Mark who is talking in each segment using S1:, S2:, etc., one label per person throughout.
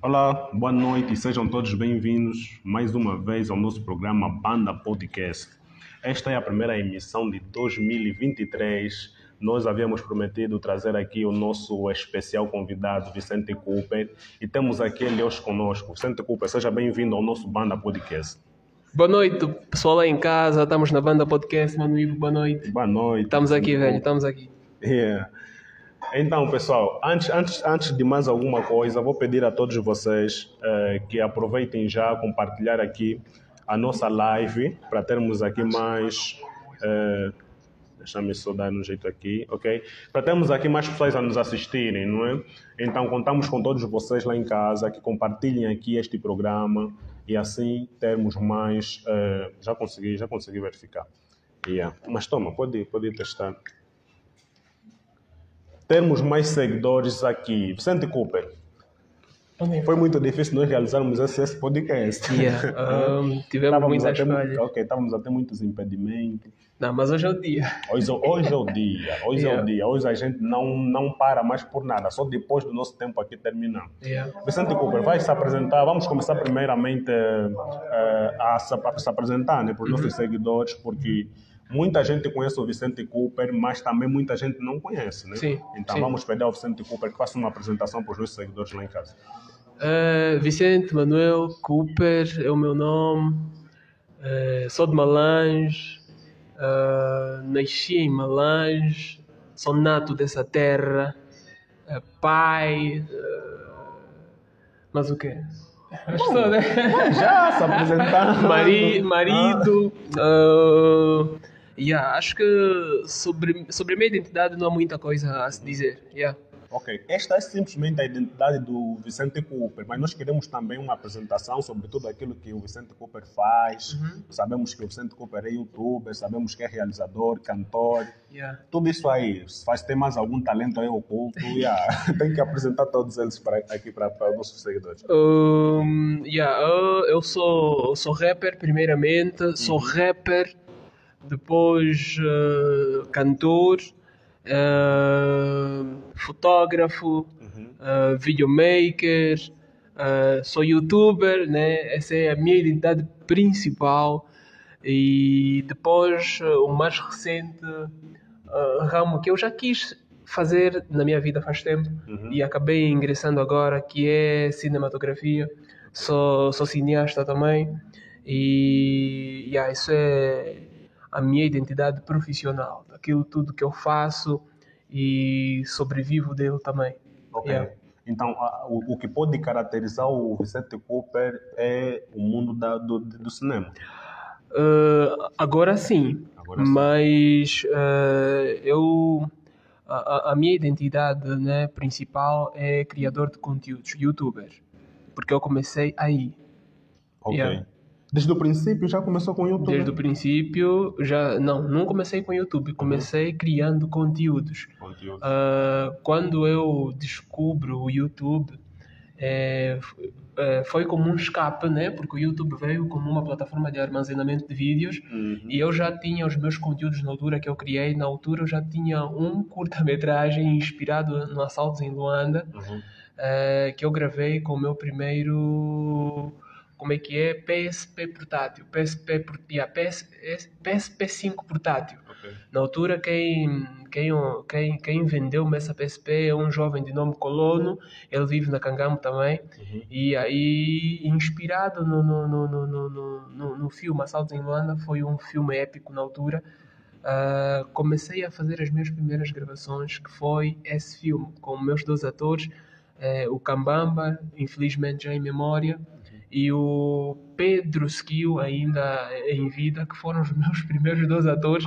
S1: Olá, boa noite e sejam todos bem-vindos mais uma vez ao nosso programa Banda Podcast. Esta é a primeira emissão de 2023. Nós havíamos prometido trazer aqui o nosso especial convidado, Vicente Cooper, e temos aqui ele hoje conosco. Vicente Cooper, seja bem-vindo ao nosso Banda Podcast.
S2: Boa noite, pessoal lá em casa. Estamos na Banda Podcast, Mano Ivo, boa noite.
S1: Boa noite.
S2: Estamos aqui, velho, estamos aqui.
S1: Yeah. Então, pessoal, antes de mais alguma coisa, vou pedir a todos vocês que aproveitem já compartilhar aqui a nossa live para termos aqui mais... Deixa-me só dar um jeito aqui, ok? Para termos aqui mais pessoas a nos assistirem, não é? Então, contamos com todos vocês lá em casa que compartilhem aqui este programa e assim termos mais... Já consegui verificar. Yeah. Mas toma, pode testar. Termos mais seguidores aqui. Vicente Cooper, foi muito difícil nós realizarmos esse podcast.
S2: Tivemos muitas falhas.
S1: Ok, estávamos a ter muitos impedimentos.
S2: Não, mas hoje é o dia.
S1: Hoje é o dia. Hoje a gente não para mais por nada, só depois do nosso tempo aqui terminar. Vicente Cooper, vai se apresentar. Vamos começar primeiramente a se apresentar, né, para os nossos seguidores, porque muita gente conhece o Vicente Cooper, mas também muita gente não conhece, né?
S2: Sim,
S1: então
S2: sim.
S1: Vamos pedir ao Vicente Cooper que faça uma apresentação para os nossos seguidores lá em casa.
S2: Vicente Manuel Cooper é o meu nome. Sou de Malange. Nasci em Malange. Sou nato dessa terra. Pai. Mas o quê? Acho que sou, né?
S1: Já se apresentando.
S2: Marido. Acho que sobre a minha identidade não há muita coisa a se dizer.
S1: Ok, esta é simplesmente a identidade do Vicente Cooper, mas nós queremos também uma apresentação sobre tudo aquilo que o Vicente Cooper faz. Sabemos que o Vicente Cooper é youtuber, sabemos que é realizador, cantor. Tudo isso aí. Se tem mais algum talento aí oculto, tem que apresentar todos eles aqui para os nossos seguidores.
S2: Eu sou rapper primeiramente, sou rapper, depois cantor, fotógrafo, videomaker, sou youtuber, né? Essa é a minha identidade principal. E depois o mais recente ramo que eu já quis fazer na minha vida faz tempo e acabei ingressando agora, que é cinematografia. Sou cineasta também e isso é a minha identidade profissional, daquilo tudo que eu faço e sobrevivo dele também.
S1: Ok. Então, o que pode caracterizar o Vicente Cooper é o mundo do cinema?
S2: Agora sim. Mas a minha identidade, né, principal é criador de conteúdos, youtuber, porque eu comecei aí.
S1: Ok. Desde o princípio já começou com o YouTube?
S2: Desde o princípio, não comecei com o YouTube, comecei criando conteúdos. Quando eu descubro o YouTube, foi como um escape, né? Porque o YouTube veio como uma plataforma de armazenamento de vídeos e eu já tinha os meus conteúdos na altura que eu criei. Na altura eu já tinha um curta-metragem inspirado no Assaltos em Luanda, que eu gravei com o meu primeiro... Como é que é? PSP portátil. PSP 5 portátil. Na altura, quem vendeu-me essa PSP é um jovem de nome Colono. Ele vive na Cangamo também. E aí, inspirado no filme Assaltos em Luanda, foi um filme épico na altura. Comecei a fazer as minhas primeiras gravações, que foi esse filme, com meus 2 atores, o Cambamba, infelizmente já em memória, e o Pedro Skill, ainda em vida, que foram os meus primeiros 2 atores.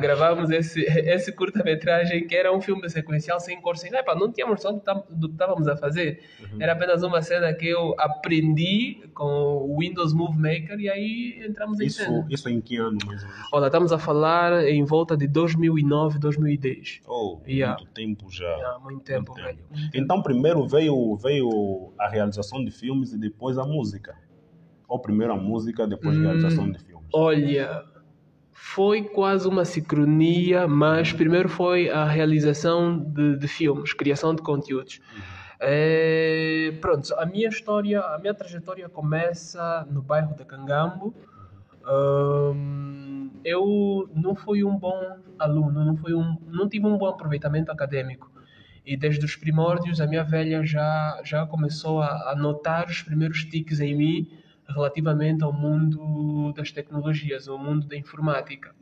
S2: Gravámos esse curta-metragem, que era um filme sequencial sem cor, sem... não tínhamos noção do que estávamos a fazer. Era apenas uma cena que eu aprendi com o Windows Movie Maker e aí entramos em cena.
S1: Isso em que ano, mais ou menos?
S2: Olha, estamos a falar em volta de 2009, 2010.
S1: Muito tempo já.
S2: Muito tempo, velho.
S1: Então, primeiro veio a realização de filmes e depois a música? Ou primeiro a música, depois a realização de filmes?
S2: Olha, foi quase uma sincronia, mas primeiro foi a realização de filmes, criação de conteúdos. Pronto, a minha trajetória começa no bairro de Cangambo. Eu não fui um bom aluno, não tive um bom aproveitamento acadêmico. E desde os primórdios a minha velha já começou a notar os primeiros tiques em mim relativamente ao mundo das tecnologias, ao mundo da informática.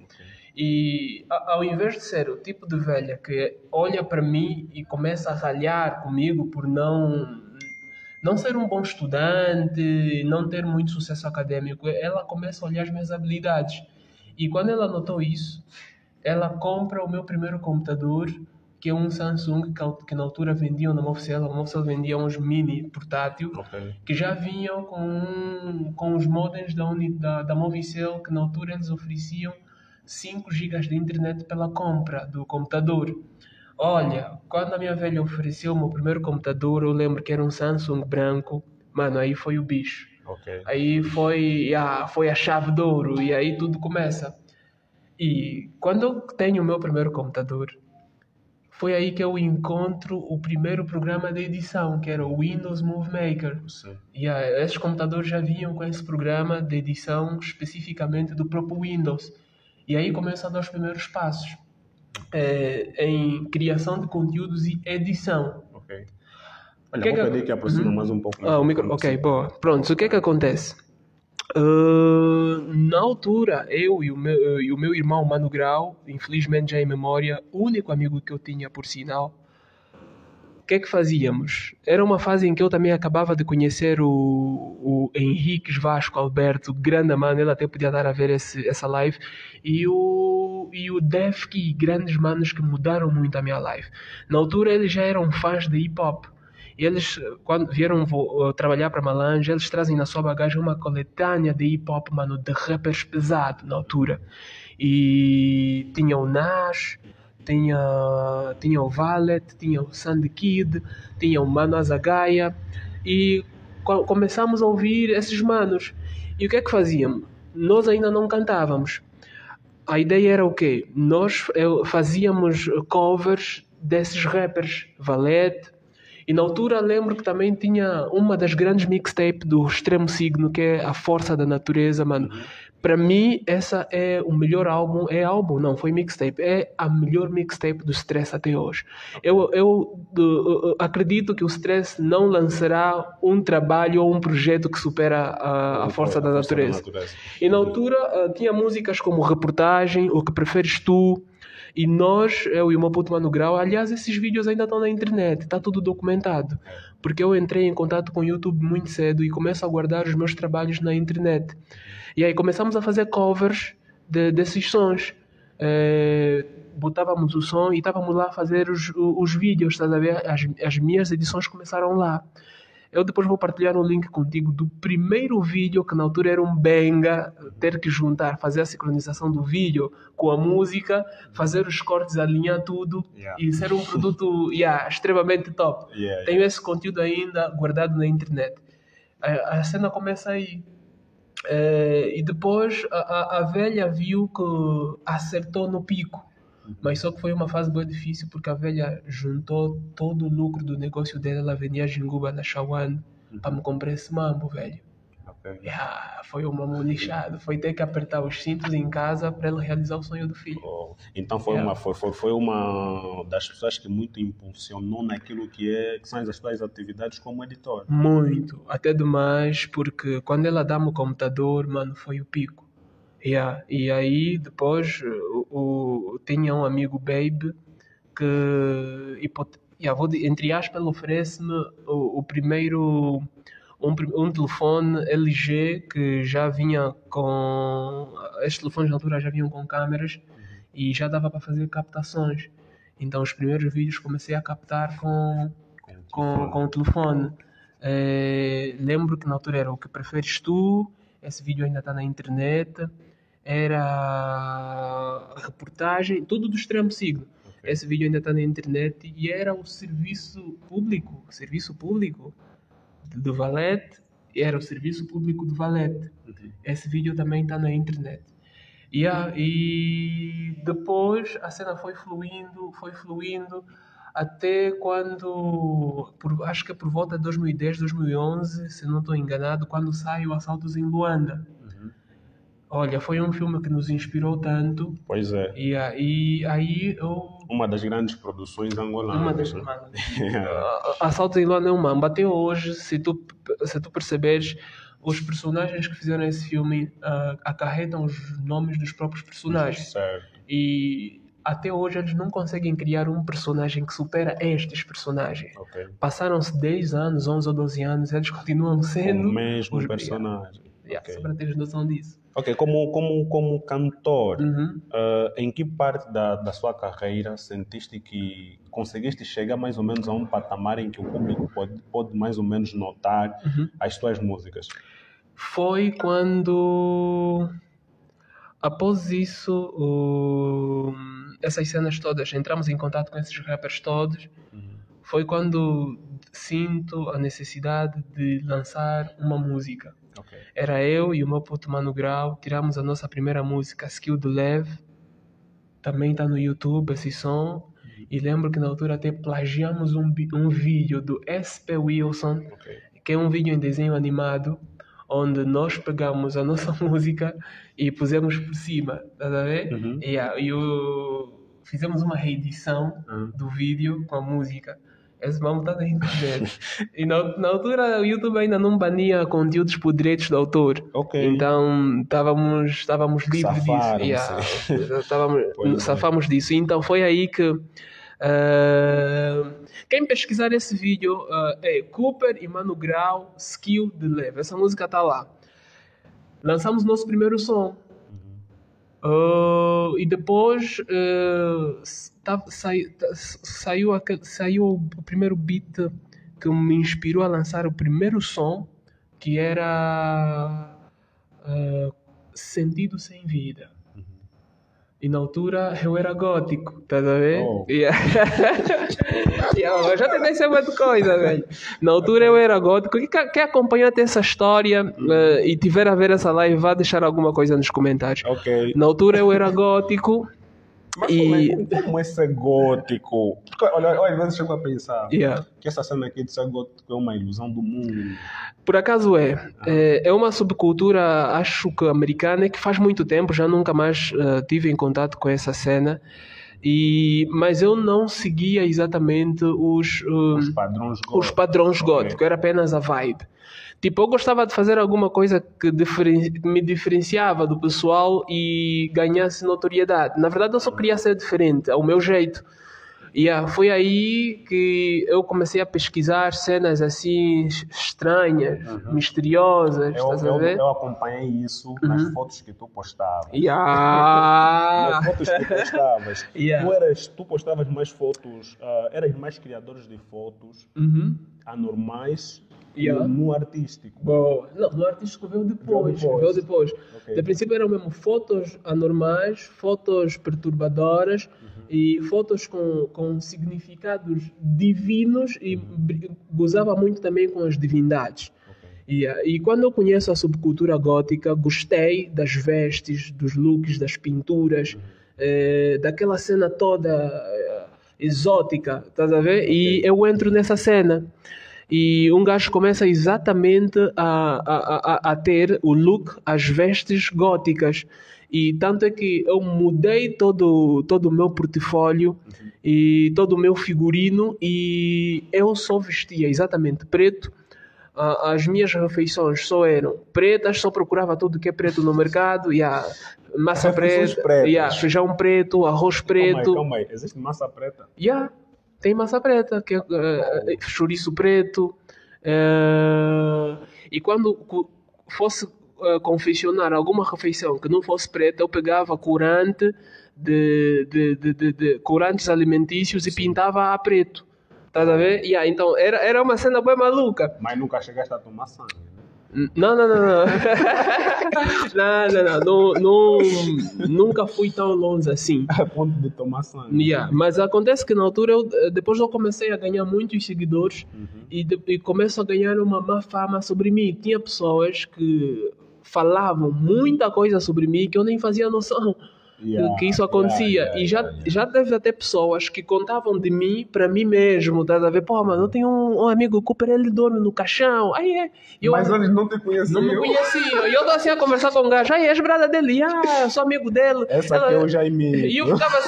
S2: E ao invés de ser o tipo de velha que olha para mim e começa a ralhar comigo por não ser um bom estudante, não ter muito sucesso acadêmico, ela começa a olhar as minhas habilidades. E quando ela notou isso, ela compra o meu primeiro computador, que é um Samsung que na altura vendiam na Mofcel. A Mofcel vendia uns mini portátil, que já vinham com os modems da Movicel, que na altura eles ofereciam 5 gigas de internet pela compra do computador. Olha, quando a minha velha ofereceu o meu primeiro computador, eu lembro que era um Samsung branco. Mano, aí foi o bicho. Aí foi a chave de ouro e aí tudo começa. E quando eu tenho o meu primeiro computador, foi aí que eu encontro o primeiro programa de edição, que era o Windows Movie Maker. E esses computadores já vinham com esse programa de edição especificamente do próprio Windows. E aí começam a dar os primeiros passos em criação de conteúdos e edição.
S1: Olha, vou pedir que aproxima mais um pouco.
S2: Ok, boa. Pronto, o que é que acontece? Na altura, eu e o meu irmão Mano Grau, infelizmente já em memória, o único amigo que eu tinha por sinal, o que é que fazíamos? Era uma fase em que eu também acabava de conhecer o Henriques Vasco Alberto, grande mano, ele até podia dar a ver essa live, e o Defki, grandes manos que mudaram muito a minha live. Na altura eles já eram fãs de hip-hop. E eles, quando vieram trabalhar para Malange, eles trazem na sua bagagem uma coletânea de hip-hop, mano, de rappers pesado na altura. E tinha o Nas, tinha o Valet, tinha o Sandy Kid, tinha o Mano Azagaia. E começámos a ouvir esses manos. E o que é que fazíamos? Nós ainda não cantávamos. A ideia era o quê? Nós fazíamos covers desses rappers, Valete. E na altura lembro que também tinha uma das grandes mixtapes do Extremo Signo, que é A Força da Natureza, mano. Para mim, essa é o melhor álbum. Não, foi mixtape. É a melhor mixtape do Stress até hoje. Eu acredito que o Stress não lançará um trabalho ou um projeto que supera a Força da Natureza. E na altura tinha músicas como Reportagem, O Que Preferes Tu. E nós, eu e o meu puto Mano Grau, aliás, esses vídeos ainda estão na internet, está tudo documentado. Porque eu entrei em contato com o YouTube muito cedo e começo a guardar os meus trabalhos na internet. E aí começamos a fazer covers desses sons. Botávamos o som e estávamos lá a fazer os vídeos, estás a ver? As minhas edições começaram lá. Eu depois vou partilhar um link contigo do primeiro vídeo, que na altura era um benga, ter que juntar, fazer a sincronização do vídeo com a música, fazer os cortes, alinhar tudo e ser um produto extremamente top. Tenho esse conteúdo ainda guardado na internet. A cena começa aí. E depois a velha viu que acertou no pico. Mas só que foi uma fase bem difícil porque a velha juntou todo o lucro do negócio dela. Ela vendia ginguba na Shawan para me comprar esse mambo, velho. Foi uma lixada. Foi ter que apertar os cintos em casa para ela realizar o sonho do filho.
S1: Então foi uma das pessoas que muito impulsionou naquilo que são as suas atividades como editor.
S2: Muito. Até demais, porque quando ela dá-me o computador, mano, foi o pico. E aí depois tinha um amigo Babe que, entre aspas, ele oferece-me o primeiro um telefone LG que já vinha com... Estes telefones na altura já vinham com câmeras e já dava para fazer captações. Então os primeiros vídeos comecei a captar com o telefone. Lembro que na altura era O Que Preferes Tu, esse vídeo ainda está na internet. Era a reportagem, tudo do Extremo Signo. Esse vídeo ainda está na internet e era o serviço público do Valete. Era o serviço público do Valete. Esse vídeo também está na internet. E depois a cena foi fluindo. até quando, acho que é por volta de 2010, 2011, se não estou enganado, quando sai o Assaltos em Luanda. Olha, foi um filme que nos inspirou tanto.
S1: Pois é.
S2: E aí eu...
S1: Uma das grandes produções angolanas.
S2: Uma das... Assaltos em Luanda é um mambo. Até hoje, se tu perceberes, os personagens que fizeram esse filme acarretam os nomes dos próprios personagens.
S1: Certo.
S2: E até hoje eles não conseguem criar um personagem que supera estes personagens.
S1: Okay.
S2: Passaram-se 10 anos, 11 ou 12 anos, eles continuam sendo
S1: o mesmo personagem.
S2: Okay. Só para teres noção disso.
S1: Ok, como cantor, em que parte da sua carreira sentiste que conseguiste chegar mais ou menos a um patamar em que o público pode mais ou menos notar as tuas músicas?
S2: Foi quando, após isso, essas cenas todas, entramos em contato com esses rappers todos, foi quando sinto a necessidade de lançar uma música.
S1: Okay.
S2: Era eu e o meu puto Mano Grau, tiramos a nossa primeira música, Skill de Leve, também está no YouTube esse som, e lembro que na altura até plagiamos um vídeo do SP Wilson, que é um vídeo em desenho animado, onde nós pegamos a nossa música e pusemos por cima, tá a ver? Fizemos uma reedição do vídeo com a música. Esse mambo está na internet. E na altura o YouTube ainda não bania conteúdos por direitos de autor. Okay. Então estávamos livres disso. Safamos disso. Então foi aí que quem pesquisar esse vídeo é Cooper e Mano Grau, Skill de Leve. Essa música está lá. Lançamos nosso primeiro som. E depois saiu o primeiro beat que me inspirou a lançar o primeiro som, que era Sentido Sem Vida. E na altura eu era gótico, tá a ver? Eu já tentei ser muita coisa, velho. Na altura eu era gótico. E quem acompanhou até essa história e tiver a ver essa live, vá deixar alguma coisa nos comentários.
S1: Okay.
S2: Na altura eu era gótico.
S1: Mas como é ser gótico? Porque, olha, às vezes chego a pensar que essa cena aqui de ser gótico é uma ilusão do mundo.
S2: Por acaso é uma subcultura, acho que americana, que faz muito tempo, já nunca mais tive em contato com essa cena, mas eu não seguia exatamente os padrões góticos, era apenas a vibe. Tipo, eu gostava de fazer alguma coisa que me diferenciava do pessoal e ganhasse notoriedade. Na verdade, eu só queria ser diferente, ao meu jeito. Foi aí que eu comecei a pesquisar cenas assim estranhas, misteriosas.
S1: Eu acompanhei isso nas fotos que tu postavas.
S2: Nas
S1: fotos que tu postavas. Tu postavas mais fotos, eras mais criadores de fotos anormais. No artístico?
S2: Não, no artístico veio depois. Okay. De princípio eram mesmo fotos anormais, fotos perturbadoras e fotos com significados divinos e gozava muito também com as divindades. Okay. E quando eu conheço a subcultura gótica, gostei das vestes, dos looks, das pinturas, daquela cena toda exótica, estás a ver? Okay. E eu entro nessa cena. E um gajo começa exatamente a ter o look, as vestes góticas. E tanto é que eu mudei todo o meu portfólio e todo o meu figurino e eu só vestia exatamente preto. As minhas refeições só eram pretas, só procurava tudo que é preto no mercado. Massa preta, feijão preto, arroz preto.
S1: Calma aí. Existe massa preta?
S2: Tem massa preta, que é chouriço preto. E quando fosse confeccionar alguma refeição que não fosse preta, eu pegava corante de corantes alimentícios e pintava a preto. Estás a ver? Então era uma cena bem maluca.
S1: Mas nunca chegaste a tomar sangue, né?
S2: Não. Nunca fui tão longe assim.
S1: A ponto de tomar sangue.
S2: Mas acontece que na altura, depois eu comecei a ganhar muitos seguidores e começo a ganhar uma má fama sobre mim. Tinha pessoas que falavam muita coisa sobre mim que eu nem fazia noção. que isso acontecia. E já deve até pessoas que contavam de mim para mim mesmo, estás a ver? Pô, mano, eu tenho um amigo Cooper, ele dorme no caixão. Aí é.
S1: Mas eles não te conheciam?
S2: Não me conheciam. E eu tô assim a conversar com o gajo. Aí, és brada dele. Eu sou amigo dele.
S1: Essa aqui é o Jaime.
S2: E eu ficava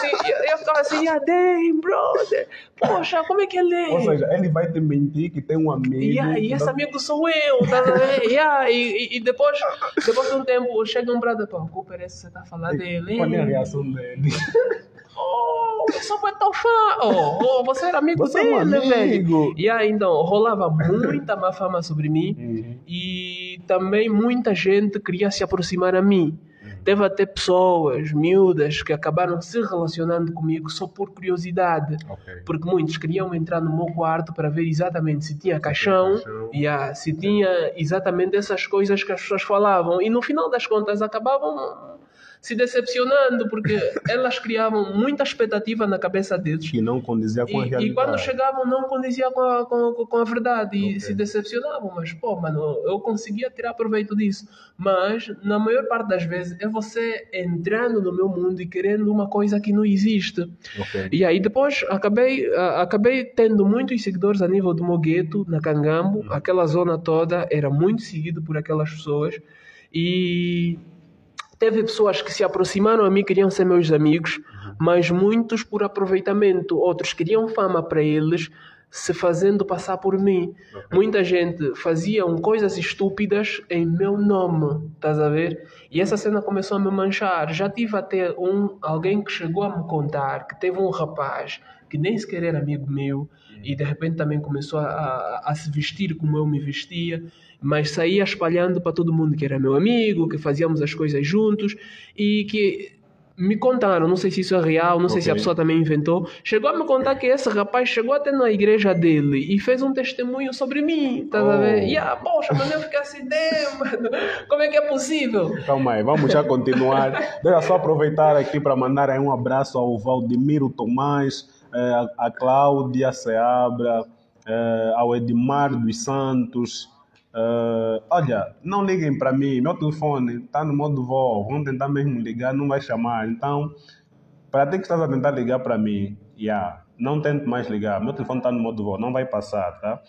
S2: assim, damn, brother. Poxa, como é que ele é?
S1: Ou seja, ele vai te mentir que tem um amigo.
S2: E esse amigo sou eu, tá a ver? E depois de um tempo, chega um brother, pô, Cooper, esse você tá falando dele.
S1: Qual é a reação dele?
S2: Eu sou tão fã. Você era amigo
S1: Você
S2: dele,
S1: é um amigo.
S2: velho. E aí, então, rolava muita má fama sobre mim. E também muita gente queria se aproximar a mim. Teve até pessoas miúdas que acabaram se relacionando comigo só por curiosidade. Porque muitos queriam entrar no meu quarto para ver exatamente se tinha caixão. Se tinha exatamente essas coisas que as pessoas falavam. E no final das contas acabavam se decepcionando, porque elas criavam muita expectativa na cabeça deles.
S1: Que não condizia com a realidade.
S2: E quando chegavam, não condizia com a verdade. E se decepcionavam. Mas, pô, mano, eu conseguia tirar proveito disso. Mas, na maior parte das vezes, é você entrando no meu mundo e querendo uma coisa que não existe. E aí, depois, acabei tendo muitos seguidores a nível do meu gueto, na Cangambo. Aquela zona toda era muito seguido por aquelas pessoas. E teve pessoas que se aproximaram a mim, queriam ser meus amigos, mas muitos por aproveitamento. Outros queriam fama para eles, se fazendo passar por mim. Muita gente fazia coisas estúpidas em meu nome, estás a ver? E essa cena começou a me manchar. Já tive até alguém que chegou a me contar que teve um rapaz que nem sequer era amigo meu e de repente também começou a se vestir como eu me vestia, mas saía espalhando para todo mundo que era meu amigo, que fazíamos as coisas juntos e que me contaram, não sei se isso é real, não sei se a pessoa também inventou, chegou a me contar que esse rapaz chegou até na igreja dele e fez um testemunho sobre mim, tá a ver? Poxa, mas eu fiquei assim, mano, como é que é possível?
S1: Calma aí, vamos já continuar. Deixa só aproveitar aqui para mandar aí um abraço ao Valdemiro Tomás, a Cláudia Seabra, ao Edmar dos Santos. Olha, não liguem para mim, meu telefone está no modo voo, vão tentar mesmo ligar, não vai chamar. Então, para ti que estás a tentar ligar para mim, não tente mais ligar, meu telefone está no modo voo, não vai passar, tá?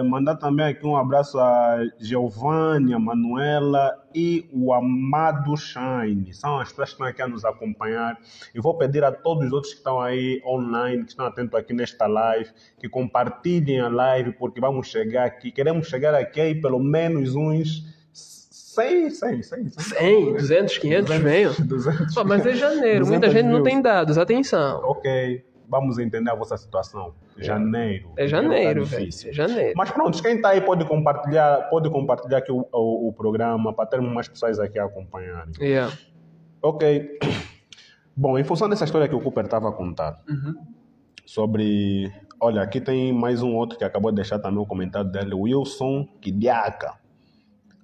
S1: Mandar também aqui um abraço a Giovânia, Manuela e o Amado Shine. São as pessoas que estão aqui a nos acompanhar. E vou pedir a todos os outros que estão aí online, que estão atentos aqui nesta live, que compartilhem a live, porque vamos chegar aqui. Queremos chegar aqui aí pelo menos uns 100,
S2: 200, 500, venham. Mas é janeiro, muita gente não tem dados, atenção.
S1: Ok. Vamos entender a vossa situação. Janeiro.
S2: É janeiro, velho. É janeiro.
S1: Mas pronto, quem está aí pode compartilhar aqui o programa para termos mais pessoas aqui a acompanharem. Ok. Bom, em função dessa história que o Cooper estava a contar, sobre... Olha, aqui tem mais um outro que acabou de deixar também o comentário dele, Wilson Kidiaka.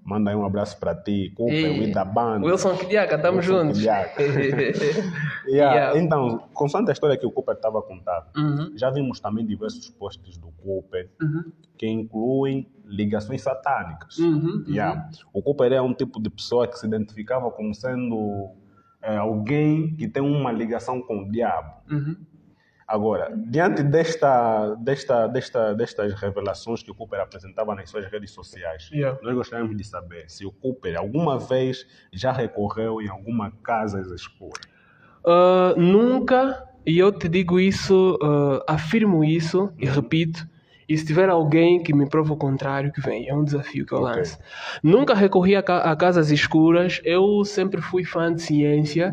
S1: Manda aí um abraço para ti, Cooper, Widaban.
S2: Wilson Kidiaka, estamos juntos.
S1: Então, constante a história que o Cooper estava a contar, já vimos também diversos posts do Cooper que incluem ligações satânicas. O Cooper é um tipo de pessoa que se identificava como sendo alguém que tem uma ligação com o diabo. Agora, diante destas revelações que o Cooper apresentava nas suas redes sociais, nós gostaríamos de saber se o Cooper alguma vez já recorreu em alguma casa escura.
S2: Nunca, e eu te digo isso, afirmo isso e repito, e se tiver alguém que me prova o contrário, que vem, é um desafio que eu lanço. Nunca recorri a casas escuras, eu sempre fui fã de ciência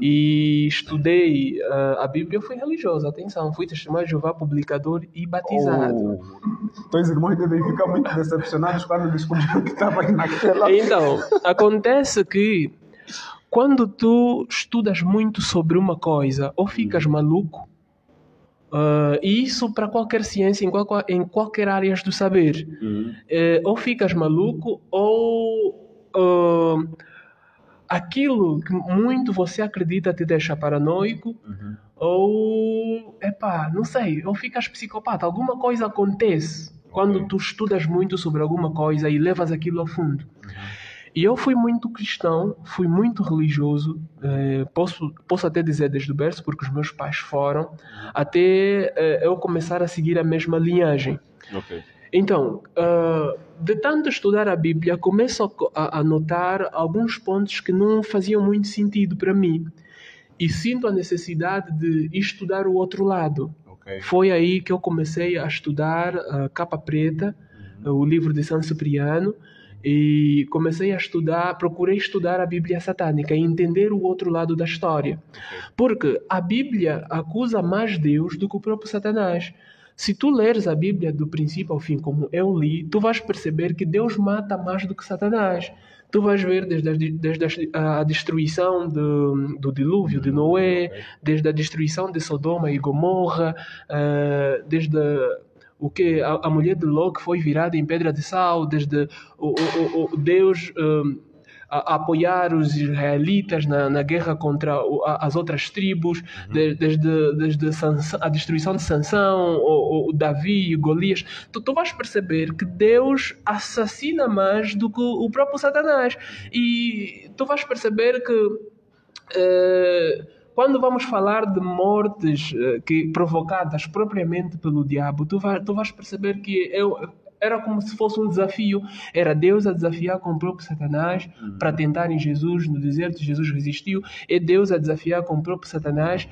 S2: e estudei a Bíblia, eu fui religioso, atenção, fui testemunho de Jeová, publicador e batizado.
S1: Teus irmãos devem ficar muito decepcionados quando descobriram que estava aí naquela...
S2: Então, acontece que quando tu estudas muito sobre uma coisa, ou ficas maluco, e isso para qualquer ciência, em qualquer área do saber, ou ficas maluco, ou aquilo que muito você acredita te deixa paranoico, ou, não sei, ou ficas psicopata. Alguma coisa acontece quando tu estudas muito sobre alguma coisa e levas aquilo a fundo. E eu fui muito cristão, fui muito religioso, posso até dizer desde o berço, porque os meus pais foram, até eu começar a seguir a mesma linhagem.
S1: Ok.
S2: Então, de tanto estudar a Bíblia, começo a notar alguns pontos que não faziam muito sentido para mim. E sinto a necessidade de estudar o outro lado.
S1: Ok.
S2: Foi aí que eu comecei a estudar Capa Preta, o livro de São Cipriano, e comecei a estudar, procurei estudar a Bíblia satânica e entender o outro lado da história. Porque a Bíblia acusa mais Deus do que o próprio Satanás. Se tu leres a Bíblia do princípio ao fim, como eu li, tu vais perceber que Deus mata mais do que Satanás. Tu vais ver desde a destruição do dilúvio de Noé, desde a destruição de Sodoma e Gomorra, desde o que a mulher de Ló que foi virada em pedra de sal, desde o Deus a apoiar os israelitas na guerra contra as outras tribos, desde a destruição de Sansão, o Davi, Golias. Tu vais perceber que Deus assassina mais do que o próprio Satanás. E tu vais perceber que quando vamos falar de mortes provocadas propriamente pelo diabo, tu vais perceber que era como se fosse um desafio. Era Deus a desafiar com o próprio Satanás para tentarem Jesus no deserto. Jesus resistiu. É Deus a desafiar com o próprio Satanás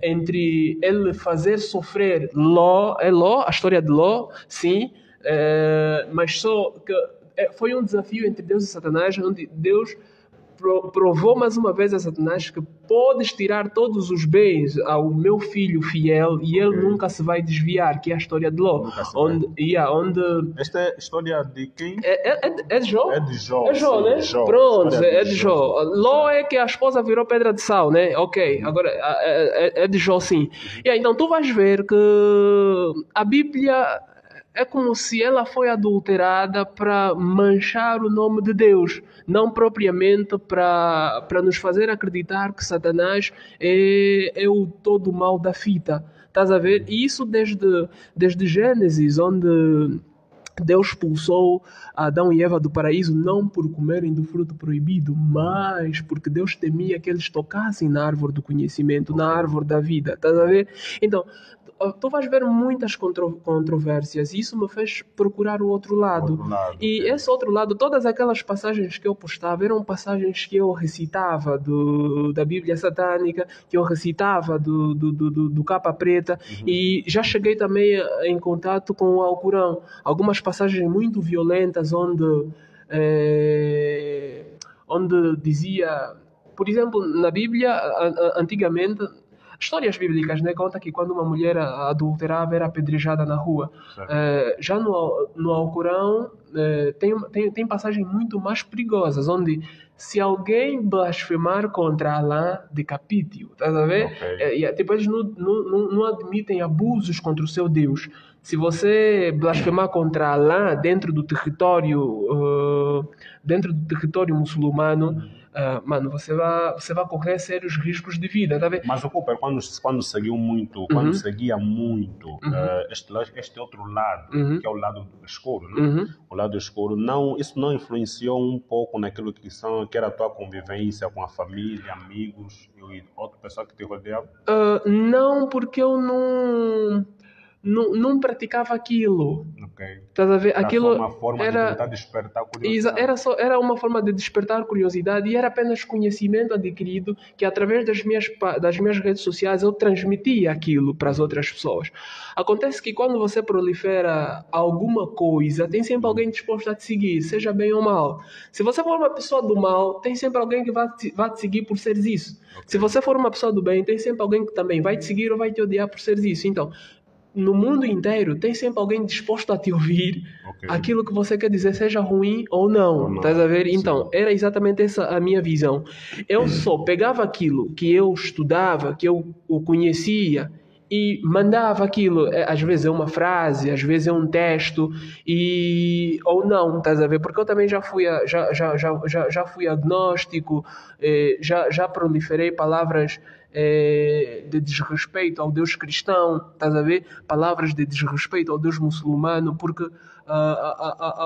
S2: entre ele fazer sofrer Ló, a história de Ló, sim, mas só que foi um desafio entre Deus e Satanás, onde Deus provou mais uma vez a Satanás que podes tirar todos os bens ao meu filho fiel e ele nunca se vai desviar, que é a história de Ló. Onde...
S1: Esta é a história de quem?
S2: É de Jó?
S1: É de Jó.
S2: É Jó, né?
S1: Jó.
S2: Pronto, é de Jó. Ló é que a esposa virou pedra de sal, né? Ok, agora é de Jó, sim. E aí, então tu vais ver que a Bíblia é como se ela foi adulterada para manchar o nome de Deus, não propriamente para nos fazer acreditar que Satanás é o todo mal da fita. Estás a ver? E isso desde Gênesis, onde Deus expulsou Adão e Eva do paraíso não por comerem do fruto proibido, mas porque Deus temia que eles tocassem na árvore do conhecimento, na árvore da vida. Estás a ver? Então, tu vais ver muitas controvérsias e isso me fez procurar o outro lado. E esse outro lado, todas aquelas passagens que eu postava eram passagens que eu recitava da Bíblia satânica, que eu recitava do Capa Preta, e já cheguei também em contato com o Alcorão. Algumas passagens muito violentas onde dizia, por exemplo, na Bíblia, antigamente, histórias bíblicas, né, conta que quando uma mulher adulterava era apedrejada na rua. Já no Alcorão tem passagens muito mais perigosas, onde se alguém blasfemar contra Alá, decapite-o. Estás a ver? Tipo, eles não admitem abusos contra o seu Deus. Se você blasfemar contra Alá dentro do território muçulmano, mano, você vai correr sérios riscos de vida, tá vendo?
S1: Mas o Cooper, quando seguia muito, este outro lado, que é o lado escuro, né? O lado escuro, isso não influenciou um pouco naquilo que era a tua convivência com a família, amigos e outra pessoa que te rodeava?
S2: Não, porque eu não praticava aquilo. Estás a ver? Aquilo
S1: uma forma de tentar despertar curiosidade.
S2: Era uma forma de despertar curiosidade e era apenas conhecimento adquirido que através das minhas redes sociais eu transmitia aquilo para as outras pessoas. Acontece que quando você prolifera alguma coisa, tem sempre alguém disposto a te seguir, seja bem ou mal. Se você for uma pessoa do mal, tem sempre alguém que vai te seguir por seres isso. Se você for uma pessoa do bem, tem sempre alguém que também vai te seguir ou vai te odiar por seres isso. Então, no mundo inteiro tem sempre alguém disposto a te ouvir aquilo que você quer dizer, seja ruim ou não. Estás a ver? Então, era exatamente essa a minha visão. Eu só pegava aquilo que eu estudava, que eu conhecia, e mandava aquilo. Às vezes é uma frase, às vezes é um texto, ou não, estás a ver? Porque eu também já fui agnóstico, já proliferei palavras de desrespeito ao Deus cristão, estás a ver? Palavras de desrespeito ao Deus muçulmano, porque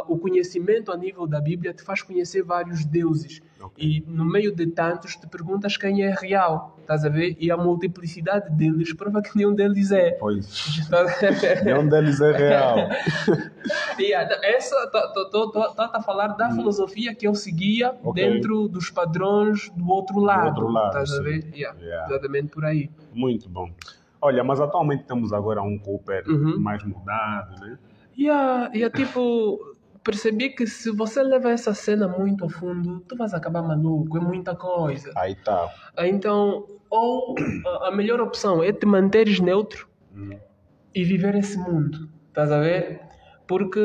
S2: o conhecimento a nível da Bíblia te faz conhecer vários deuses. E no meio de tantos te perguntas quem é real, estás a ver? E a multiplicidade deles prova que nenhum deles é.
S1: Pois. Nenhum deles é real.
S2: Essa está a falar da filosofia que eu seguia dentro dos padrões do outro lado. Estás a ver? Exatamente por aí.
S1: Muito bom. Olha, mas atualmente temos agora um Cooper mais mudado, né?
S2: Tipo, percebi que se você leva essa cena muito a fundo, tu vais acabar maluco, é muita coisa.
S1: Aí tá.
S2: Então, ou a melhor opção é te manteres neutro e viver esse mundo, estás a ver? Porque,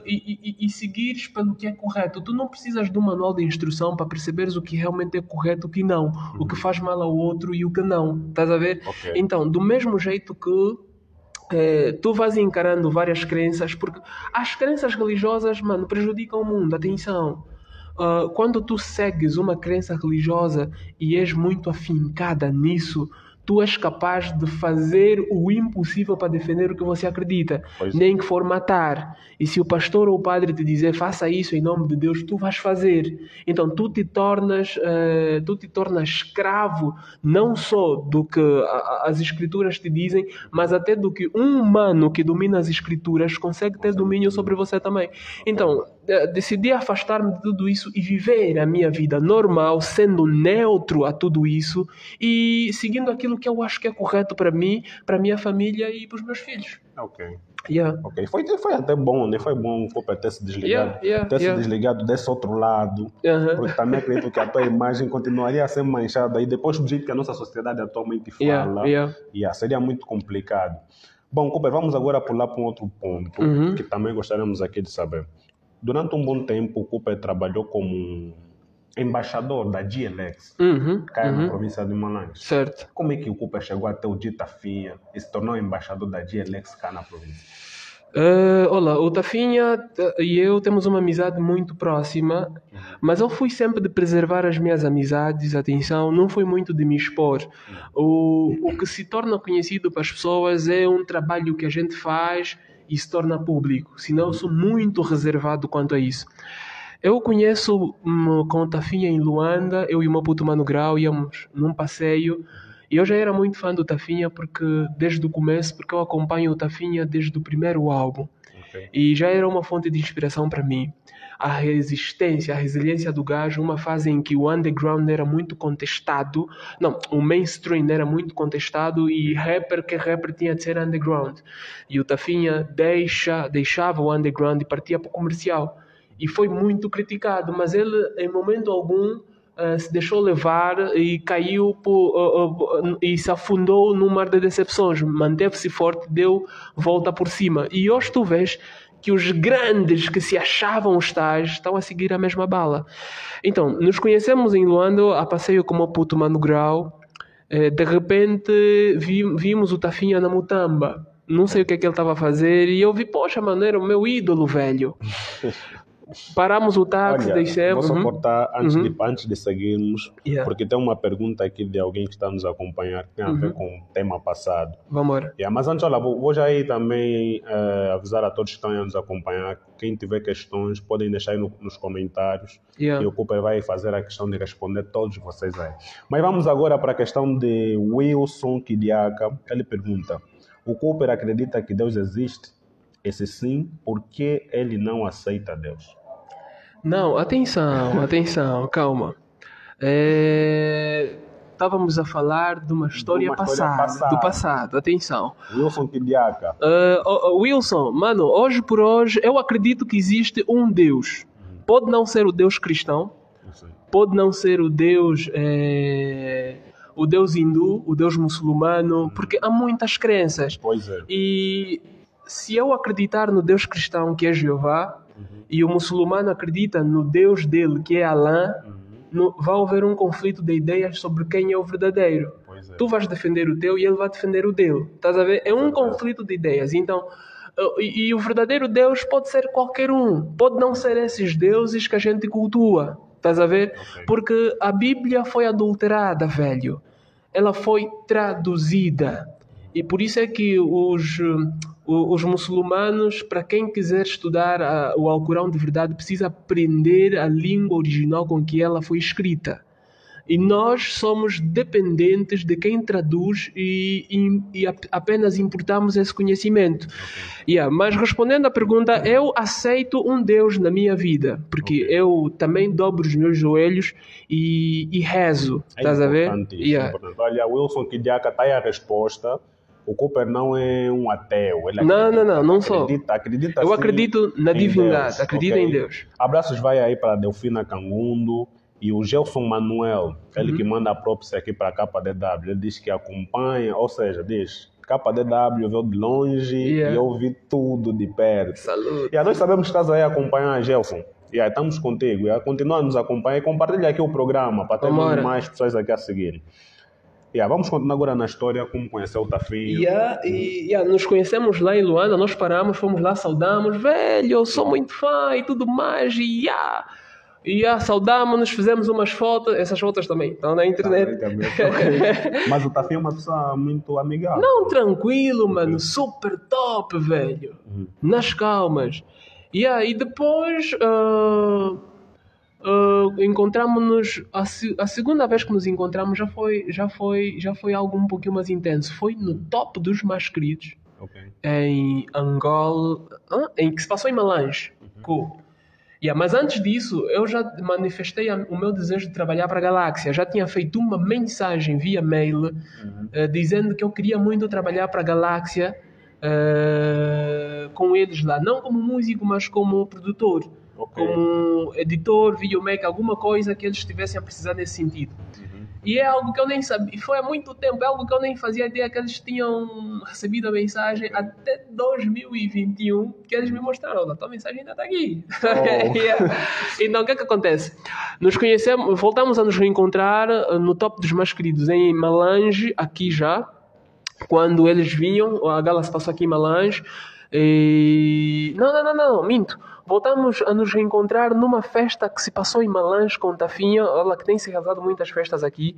S2: e seguires pelo que é correto. Tu não precisas de um manual de instrução para perceberes o que realmente é correto e o que não. O que faz mal ao outro e o que não, estás a ver? Então, do mesmo jeito que tu vais encarando várias crenças, porque as crenças religiosas, mano, prejudicam o mundo, atenção. Quando tu segues uma crença religiosa e és muito afincada nisso, tu és capaz de fazer o impossível para defender o que você acredita, nem que for matar. E se o pastor ou o padre te dizer faça isso em nome de Deus, tu vais fazer. Então tu te tornas escravo não só do que as escrituras te dizem, mas até do que um humano que domina as escrituras consegue ter domínio sobre você também. Então decidi afastar-me de tudo isso e viver a minha vida normal, sendo neutro a tudo isso e seguindo aquilo que eu acho que é correto para mim, para a minha família e para os meus filhos.
S1: Ok. Foi até bom, né? Foi bom o Cooper ter se desligado, se desligado desse outro lado, porque também acredito que a tua imagem continuaria a ser manchada e depois do jeito que a nossa sociedade atualmente fala, seria muito complicado. Bom, Cooper, vamos agora pular para um outro ponto que também gostaríamos aqui de saber. Durante um bom tempo, o Cooper trabalhou como embaixador da GLX, na província de Malange.
S2: Certo.
S1: Como é que o Cooper chegou até o Tafinha e se tornou embaixador da GLX cá na província?
S2: Olha, o Tafinha e eu temos uma amizade muito próxima, mas eu fui sempre de preservar as minhas amizades, atenção, não foi muito de me expor. O que se torna conhecido para as pessoas é um trabalho que a gente faz e se torna público, senão eu sou muito reservado quanto a isso. Eu conheço com o Tafinha em Luanda, eu e o meu puto Mano Grau íamos num passeio e eu já era muito fã do Tafinha desde o começo, porque eu acompanho o Tafinha desde o primeiro álbum. E já era uma fonte de inspiração para mim. A resistência, a resiliência do gajo, uma fase em que o underground era muito contestado, o mainstream era muito contestado e rapper tinha de ser underground. E o Tafinha deixava o underground e partia para o comercial. E foi muito criticado, mas ele, em momento algum, se deixou levar e caiu e se afundou num mar de decepções. Manteve-se forte, deu volta por cima. E hoje tu vês que os grandes que se achavam os tais estão a seguir a mesma bala. Então, nos conhecemos em Luanda, a passeio com o meu puto Mano Grau. De repente, vimos o Tafinha na Mutamba. Não sei o que é que ele estava a fazer. E eu vi, poxa, mano, era o meu ídolo, velho. Paramos o táxi, deixamos.
S1: Vou só cortar antes de seguirmos, porque tem uma pergunta aqui de alguém que está nos acompanhar que tem a ver com o tema passado.
S2: Vamos embora.
S1: Mas antes, olha, vou já aí também avisar a todos que estão a nos acompanhar. Quem tiver questões, podem deixar aí nos comentários e o Cooper vai fazer a questão de responder todos vocês aí. Mas vamos agora para a questão de Wilson Kidiaka. Ele pergunta: o Cooper acredita que Deus existe? Esse sim, por que ele não aceita Deus?
S2: Não, atenção, calma. Estávamos a falar de uma história passada, do passado, atenção.
S1: Wilson Kidiaka.
S2: Wilson, mano, hoje por hoje, eu acredito que existe um Deus. Pode não ser o Deus cristão, pode não ser o Deus hindu, o Deus muçulmano, porque há muitas crenças.
S1: Pois é.
S2: E se eu acreditar no Deus cristão, que é Jeová, e o muçulmano acredita no Deus dele, que é Alã, vai haver um conflito de ideias sobre quem é o verdadeiro. Tu vais defender o teu e ele vai defender o dele. Estás a ver? É um conflito de ideias. Então, e o verdadeiro Deus pode ser qualquer um. Pode não ser esses deuses que a gente cultua. Estás a ver? Porque a Bíblia foi adulterada, velho. ela foi traduzida. E por isso é que os muçulmanos, para quem quiser estudar o Alcorão de verdade, precisa aprender a língua original com que ela foi escrita. E nós somos dependentes de quem traduz e apenas importamos esse conhecimento. Mas respondendo à pergunta, eu aceito um Deus na minha vida, porque eu também dobro os meus joelhos e rezo. Estás a ver?
S1: Isso é importante. Olha, Wilson Kidiaka está aí a resposta. O Cooper não é um ateu. Ele
S2: não sou.
S1: Acredita
S2: eu
S1: sim
S2: acredito na divindade, acredito em Deus.
S1: Abraços vai aí para a Delfina Cangundo. E o Gelson Manuel, ele que manda a própria aqui para a KDW, ele diz que acompanha, ou seja, diz, KDW veio de longe e eu vi tudo de perto.
S2: Saúde.
S1: E nós sabemos que estás aí a acompanhar, Gelson. E aí estamos contigo. E continua a nos acompanhar e compartilha aqui o programa para ter mais pessoas aqui a seguirem. Vamos continuar agora na história, como conheceu o Tafinho.
S2: Nos conhecemos lá em Luanda, nós paramos, fomos lá, saudamos, velho, eu sou muito fã e tudo mais, saudámos-nos, fizemos umas fotos, essas fotos também estão na internet.
S1: Mas o Tafinho é uma pessoa muito amigável.
S2: Não, tranquilo, mano, super top, velho. Nas calmas. E depois encontramos-nos, a segunda vez que nos encontramos já foi algo um pouquinho mais intenso. Foi no top dos mais queridos, em Angola, que se passou em Malange. Mas antes disso, eu já manifestei o meu desejo de trabalhar para a Galáxia. Já tinha feito uma mensagem via mail dizendo que eu queria muito trabalhar para a Galáxia com eles lá. Não como músico, mas como produtor. Como editor, videomaker, alguma coisa que eles estivessem a precisar nesse sentido. E é algo que eu nem sabia, foi há muito tempo, é algo que eu nem fazia ideia que eles tinham recebido a mensagem até 2021, que eles me mostraram, a tua mensagem ainda está aqui. Então o que é que acontece? Nos conhecemos, voltamos a nos reencontrar no top dos mais queridos, em Malange, aqui já, quando eles vinham, a gala se passou aqui em Malange, Não, minto. Voltamos a nos reencontrar numa festa que se passou em Malange com Tafinha, ela que tem se realizado muitas festas aqui,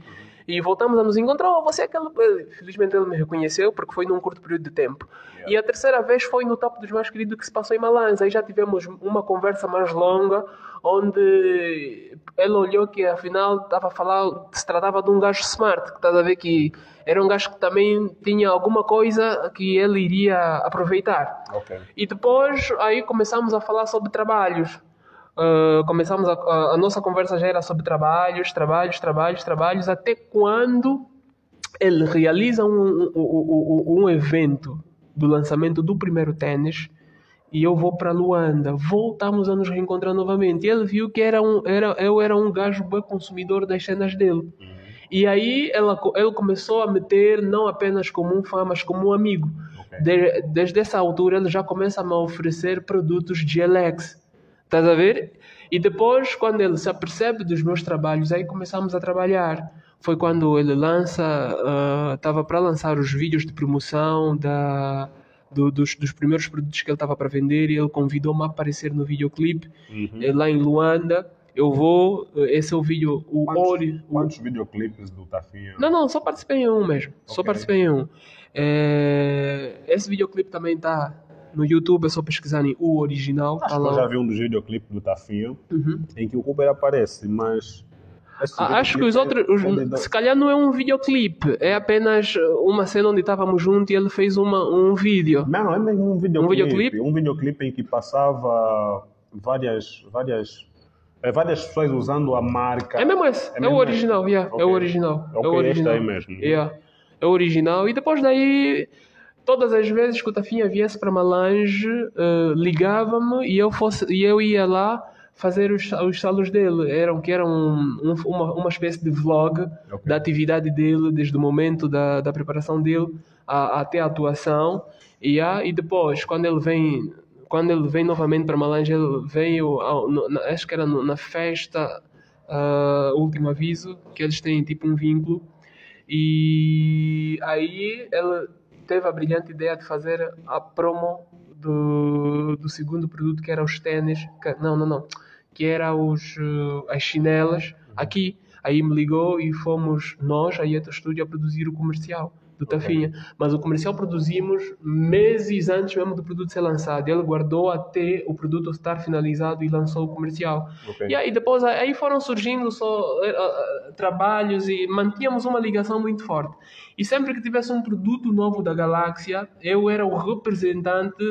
S2: e voltamos a nos encontrar. Você é aquele... Felizmente ele me reconheceu, porque foi num curto período de tempo. E a terceira vez foi no top dos mais queridos que se passou em Malange. Aí já tivemos uma conversa mais longa, onde ele olhou que afinal estava a falar, se tratava de um gajo smart, que estás a ver que era um gajo que também tinha alguma coisa que ele iria aproveitar. E depois aí começamos a falar sobre trabalhos. Começamos a nossa conversa já era sobre trabalhos, até quando ele realiza um evento do lançamento do primeiro tênis e eu vou para Luanda. Voltamos a nos reencontrar novamente. E ele viu que eu era um gajo bem consumidor das cenas dele. E aí ele começou a meter não apenas como um fã, mas como um amigo. Desde essa altura ele já começa a me oferecer produtos de GLX. Estás a ver? E depois, quando ele se apercebe dos meus trabalhos, aí começamos a trabalhar. Foi quando ele estava para lançar os vídeos de promoção dos primeiros produtos que ele estava para vender, e ele convidou-me a aparecer no videoclipe lá em Luanda. Eu vou, esse é o vídeo...
S1: Quantos videoclipes do Tafinha?
S2: Não, só participei em um mesmo. Só participei em um. Esse videoclipe também está no YouTube, é só pesquisar em O Original.
S1: Acho que eu já vi um dos videoclipes do Tafinha, em que o Cooper aparece, mas...
S2: Acho que os outros... Se calhar não é um videoclipe, é apenas uma cena onde estávamos juntos e ele fez um vídeo.
S1: Não, é mesmo um videoclipe. Um videoclipe em que passava várias pessoas usando a marca.
S2: É mesmo esse. É o original, é o original.
S1: É o original. Este aí mesmo.
S2: É o original. E depois daí, todas as vezes que o Tafinha viesse para Malange, ligava-me e eu ia lá fazer os salos dele. Eram uma espécie de vlog da atividade dele, desde o momento da preparação dele até a atuação. E depois, quando ele vem novamente para Malange, ele veio, acho que era na festa Último Aviso, que eles têm tipo um vínculo. E aí ele teve a brilhante ideia de fazer a promo do segundo produto, que era os tênis. Que era as chinelas. Aqui Aí me ligou e fomos nós, a Yeto Studio, a produzir o comercial do Tafinha. Mas o comercial produzimos meses antes mesmo do produto ser lançado. Ele guardou até o produto estar finalizado e lançou o comercial.
S1: Ok.
S2: E aí depois aí foram surgindo trabalhos e mantínhamos uma ligação muito forte. E sempre que tivesse um produto novo da Galáxia, eu era o representante,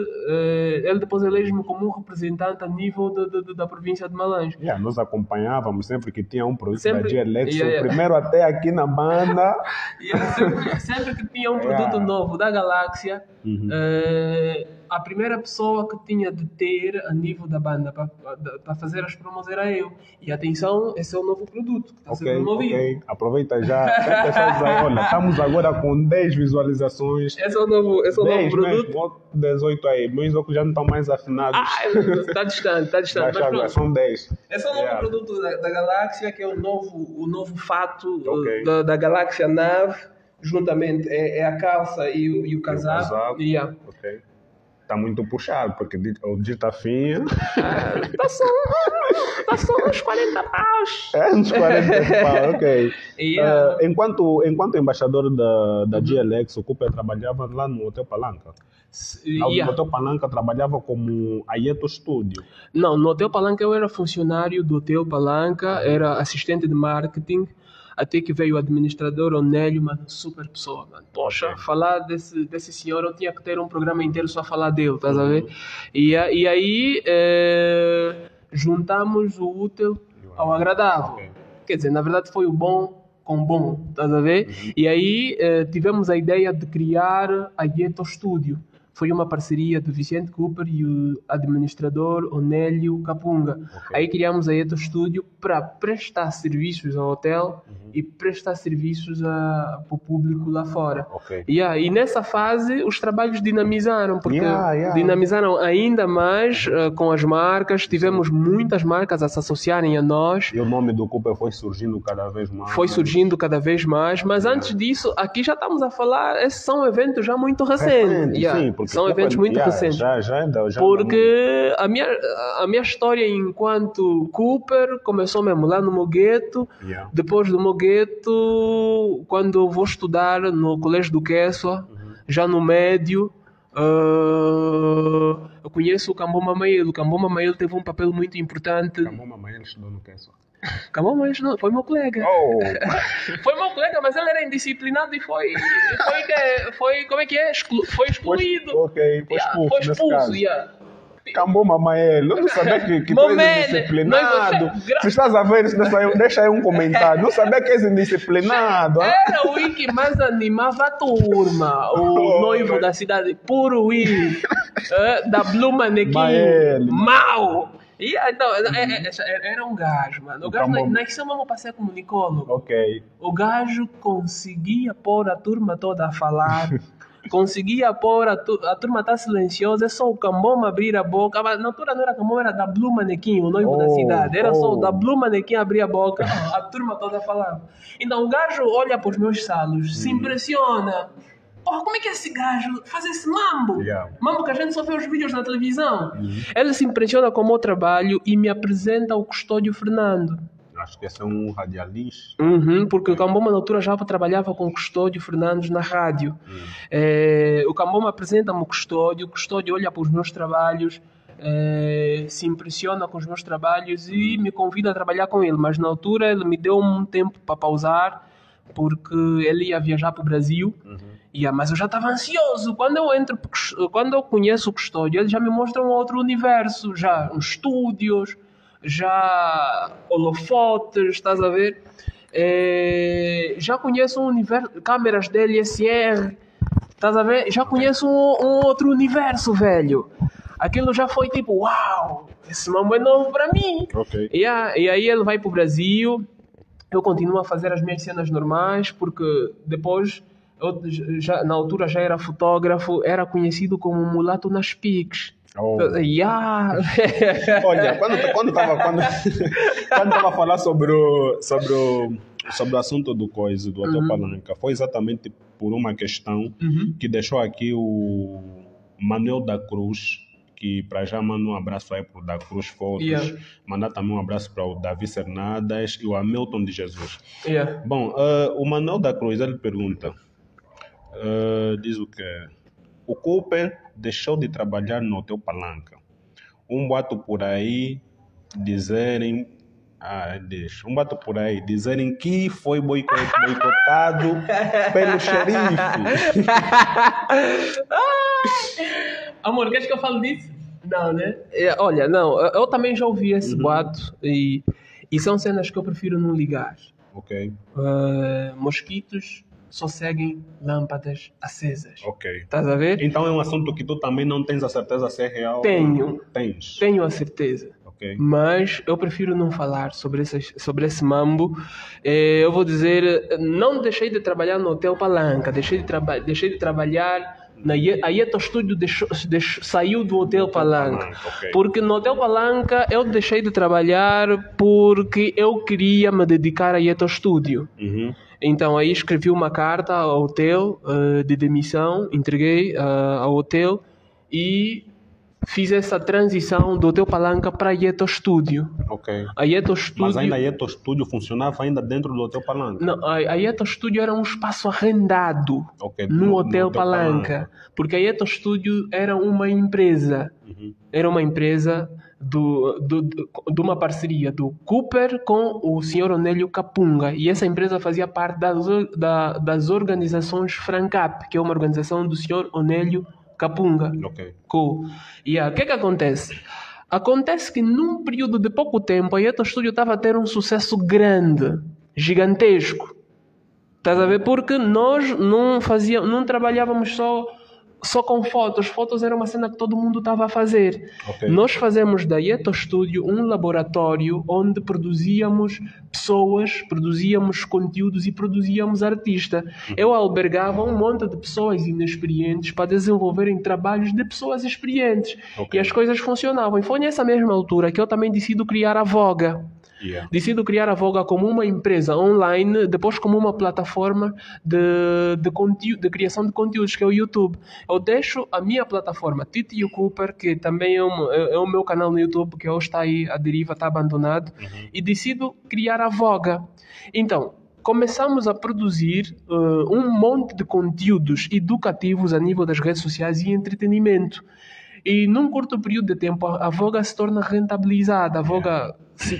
S2: ele depois elege-me como um representante a nível da província de Malange.
S1: Nós acompanhávamos sempre que tinha um produto
S2: Sempre.
S1: da GLX,
S2: Yeah.
S1: o primeiro até aqui na banda.
S2: Sempre que tinha um produto novo da Galáxia, a primeira pessoa que tinha de ter a nível da banda para fazer as promos era eu. E atenção, esse é o novo produto que está a ser promovido.
S1: Ok. Aproveita já. Olha, estamos agora com 10 visualizações.
S2: Esse é o novo produto.
S1: Mesmo, 18 aí. Meus óculos já não estão mais afinados.
S2: Está distante. Mas
S1: agora, são 10.
S2: Esse é o novo produto da Galáxia, que é o novo fato da Galáxia Nave. Juntamente é a calça e o casaco.
S1: Ok. Está muito puxado, porque o de Tafinha...
S2: Está só uns 40 paus.
S1: Uns 40 paus, ok. Enquanto embaixador da GLX, o Cooper trabalhava lá no Hotel Palanca. No Hotel Palanca trabalhava como Ayeto Studio.
S2: Não, no Hotel Palanca eu era funcionário do Hotel Palanca, era assistente de marketing. Até que veio o administrador Onélio, mano, super pessoa, mano. Poxa, falar desse senhor, eu tinha que ter um programa inteiro só falar dele, estás a ver? E aí juntamos o útil ao agradável. Quer dizer, na verdade foi o bom com bom, estás a ver? E aí tivemos a ideia de criar a Yeto Studio. Foi uma parceria do Vicente Cooper e o administrador Onélio Capunga. Aí criamos a Yeto Studio para prestar serviços ao hotel e prestar serviços para o público lá fora. E nessa fase os trabalhos dinamizaram, porque dinamizaram ainda mais com as marcas. Tivemos muitas marcas a se associarem a nós.
S1: E o nome do Cooper foi surgindo cada vez mais.
S2: Mas antes disso, aqui já estamos a falar, esses são eventos já muito recentes.
S1: Sim,
S2: são eventos muito recentes. Porque a minha história enquanto Cooper começou mesmo lá no Mogueto. Depois do Mogueto, quando eu vou estudar no Colégio do Quessua, já no médio, eu conheço o Camboma Mael. O Camboma Mael teve um papel muito importante.
S1: Camboma Mael estudou no Quessua.
S2: Camboma Mael foi meu colega. Foi meu colega, mas ele era indisciplinado e foi como é que é? Foi excluído.
S1: Foi expulso. Camboma Mael, não sabia que tu és indisciplinado. Se estás a ver isso, deixa aí um comentário. Não sabia que és indisciplinado.
S2: Era o que mais animava a turma. O noivo da cidade, puro Will, da Blue Manequim, mau. E, então, era um gajo, mano. O gajo nasceu mesmo para ser comunicólogo. O gajo conseguia pôr a turma toda a falar. Conseguia pôr a turma estar silenciosa. É só o Camboma abrir a boca. Mas na altura não era Camboma, era da Blue Manequim, o noivo da cidade. Era só o da Blue Manequim abrir a boca. A turma toda falava. Então o gajo olha para os meus salos, se impressiona. Porra, como é que esse gajo faz esse mambo? Mambo que a gente só vê os vídeos na televisão. Ele se impressiona com o meu trabalho e me apresenta o Custódio Fernando.
S1: Acho que esse é um radialista.
S2: Porque o Camboma na altura já trabalhava com o Custódio Fernandes na rádio. O Camboma apresenta-me o Custódio olha para os meus trabalhos, se impressiona com os meus trabalhos e me convida a trabalhar com ele. Mas na altura ele me deu um tempo para pausar, porque ele ia viajar para o Brasil. Mas eu já estava ansioso. Quando eu conheço o Custódio, ele já me mostra um outro universo, já uns estúdios, já holofotes, estás a ver? Já conheço um universo, câmeras DSLR, estás a ver? Já conheço um outro universo, velho. Aquilo já foi tipo, uau, esse mambo é novo para mim. E aí ele vai para o Brasil, eu continuo a fazer as minhas cenas normais, porque depois, na altura já era fotógrafo, era conhecido como Mulato nas Piques.
S1: Olha, quando estava a falar sobre o assunto do Hotel Palanca, foi exatamente por uma questão que deixou aqui o Manuel da Cruz, que para já mando um abraço aí para o da Cruz Fotos,
S2: Yeah.
S1: mandar também um abraço para o Davi Cernadas e o Hamilton de Jesus.
S2: Yeah.
S1: Bom, o Manuel da Cruz, ele pergunta, diz o quê? O Cooper deixou de trabalhar no Hotel Palanca. Um boato por aí dizerem... deixa. Um boato por aí dizerem que foi boicotado pelo xerife.
S2: Amor, queres que eu fale disso? Não, né? Olha, não, eu também já ouvi esse boato e são cenas que eu prefiro não ligar.
S1: Ok,
S2: Mosquitos só seguem lâmpadas acesas.
S1: ok.
S2: Estás a ver?
S1: Então é um assunto que tu também não tens a certeza se é real?
S2: Tenho.
S1: Tens?
S2: Tenho a certeza.
S1: Ok.
S2: Mas eu prefiro não falar sobre esse mambo. Eu vou dizer, não deixei de trabalhar no Hotel Palanca, deixei de trabalhar a Yeto Studio saiu do Hotel Palanca.
S1: Ok.
S2: Porque no Hotel Palanca eu deixei de trabalhar porque eu queria me dedicar a Yeto Studio.
S1: Uhum.
S2: Então aí escrevi uma carta ao hotel de demissão, entreguei ao hotel e fiz essa transição do Hotel Palanca para a Yeto Studio.
S1: Ok.
S2: A Yeto Studio...
S1: Mas ainda a Yeto Studio funcionava ainda dentro do Hotel Palanca?
S2: Não, a Yeto Studio era um espaço arrendado
S1: Ok,
S2: no Hotel Palanca. Porque a Yeto Studio era uma empresa.
S1: Uhum.
S2: Era uma empresa de uma parceria do Cooper com o Sr. Onélio Capunga. E essa empresa fazia parte das organizações Francap, que é uma organização do Sr. Onélio Capunga.
S1: Ok.
S2: Cool. E o que acontece? Acontece que num período de pouco tempo a Yeto Studio estava a ter um sucesso grande, gigantesco. Estás a ver? Porque nós não trabalhávamos só com fotos. Fotos era uma cena que todo mundo estava a fazer.
S1: Ok.
S2: Nós fazemos da Yeto Studio um laboratório onde produzíamos pessoas, produzíamos conteúdos e produzíamos artistas. Eu albergava um monte de pessoas inexperientes para desenvolverem trabalhos de pessoas experientes.
S1: Ok.
S2: E as coisas funcionavam. E foi nessa mesma altura que eu também decido criar a Voga.
S1: Yeah.
S2: Decido criar a Voga como uma empresa online, depois como uma plataforma de conteúdo, de criação de conteúdos, que é o YouTube. Eu deixo a minha plataforma, Titi e o Cooper, que também é o meu canal no YouTube, que hoje está aí à deriva, está abandonado, e decido criar a Voga. Então, começamos a produzir um monte de conteúdos educativos a nível das redes sociais e entretenimento. E num curto período de tempo a Voga se torna rentabilizada. A Voga
S1: Hoje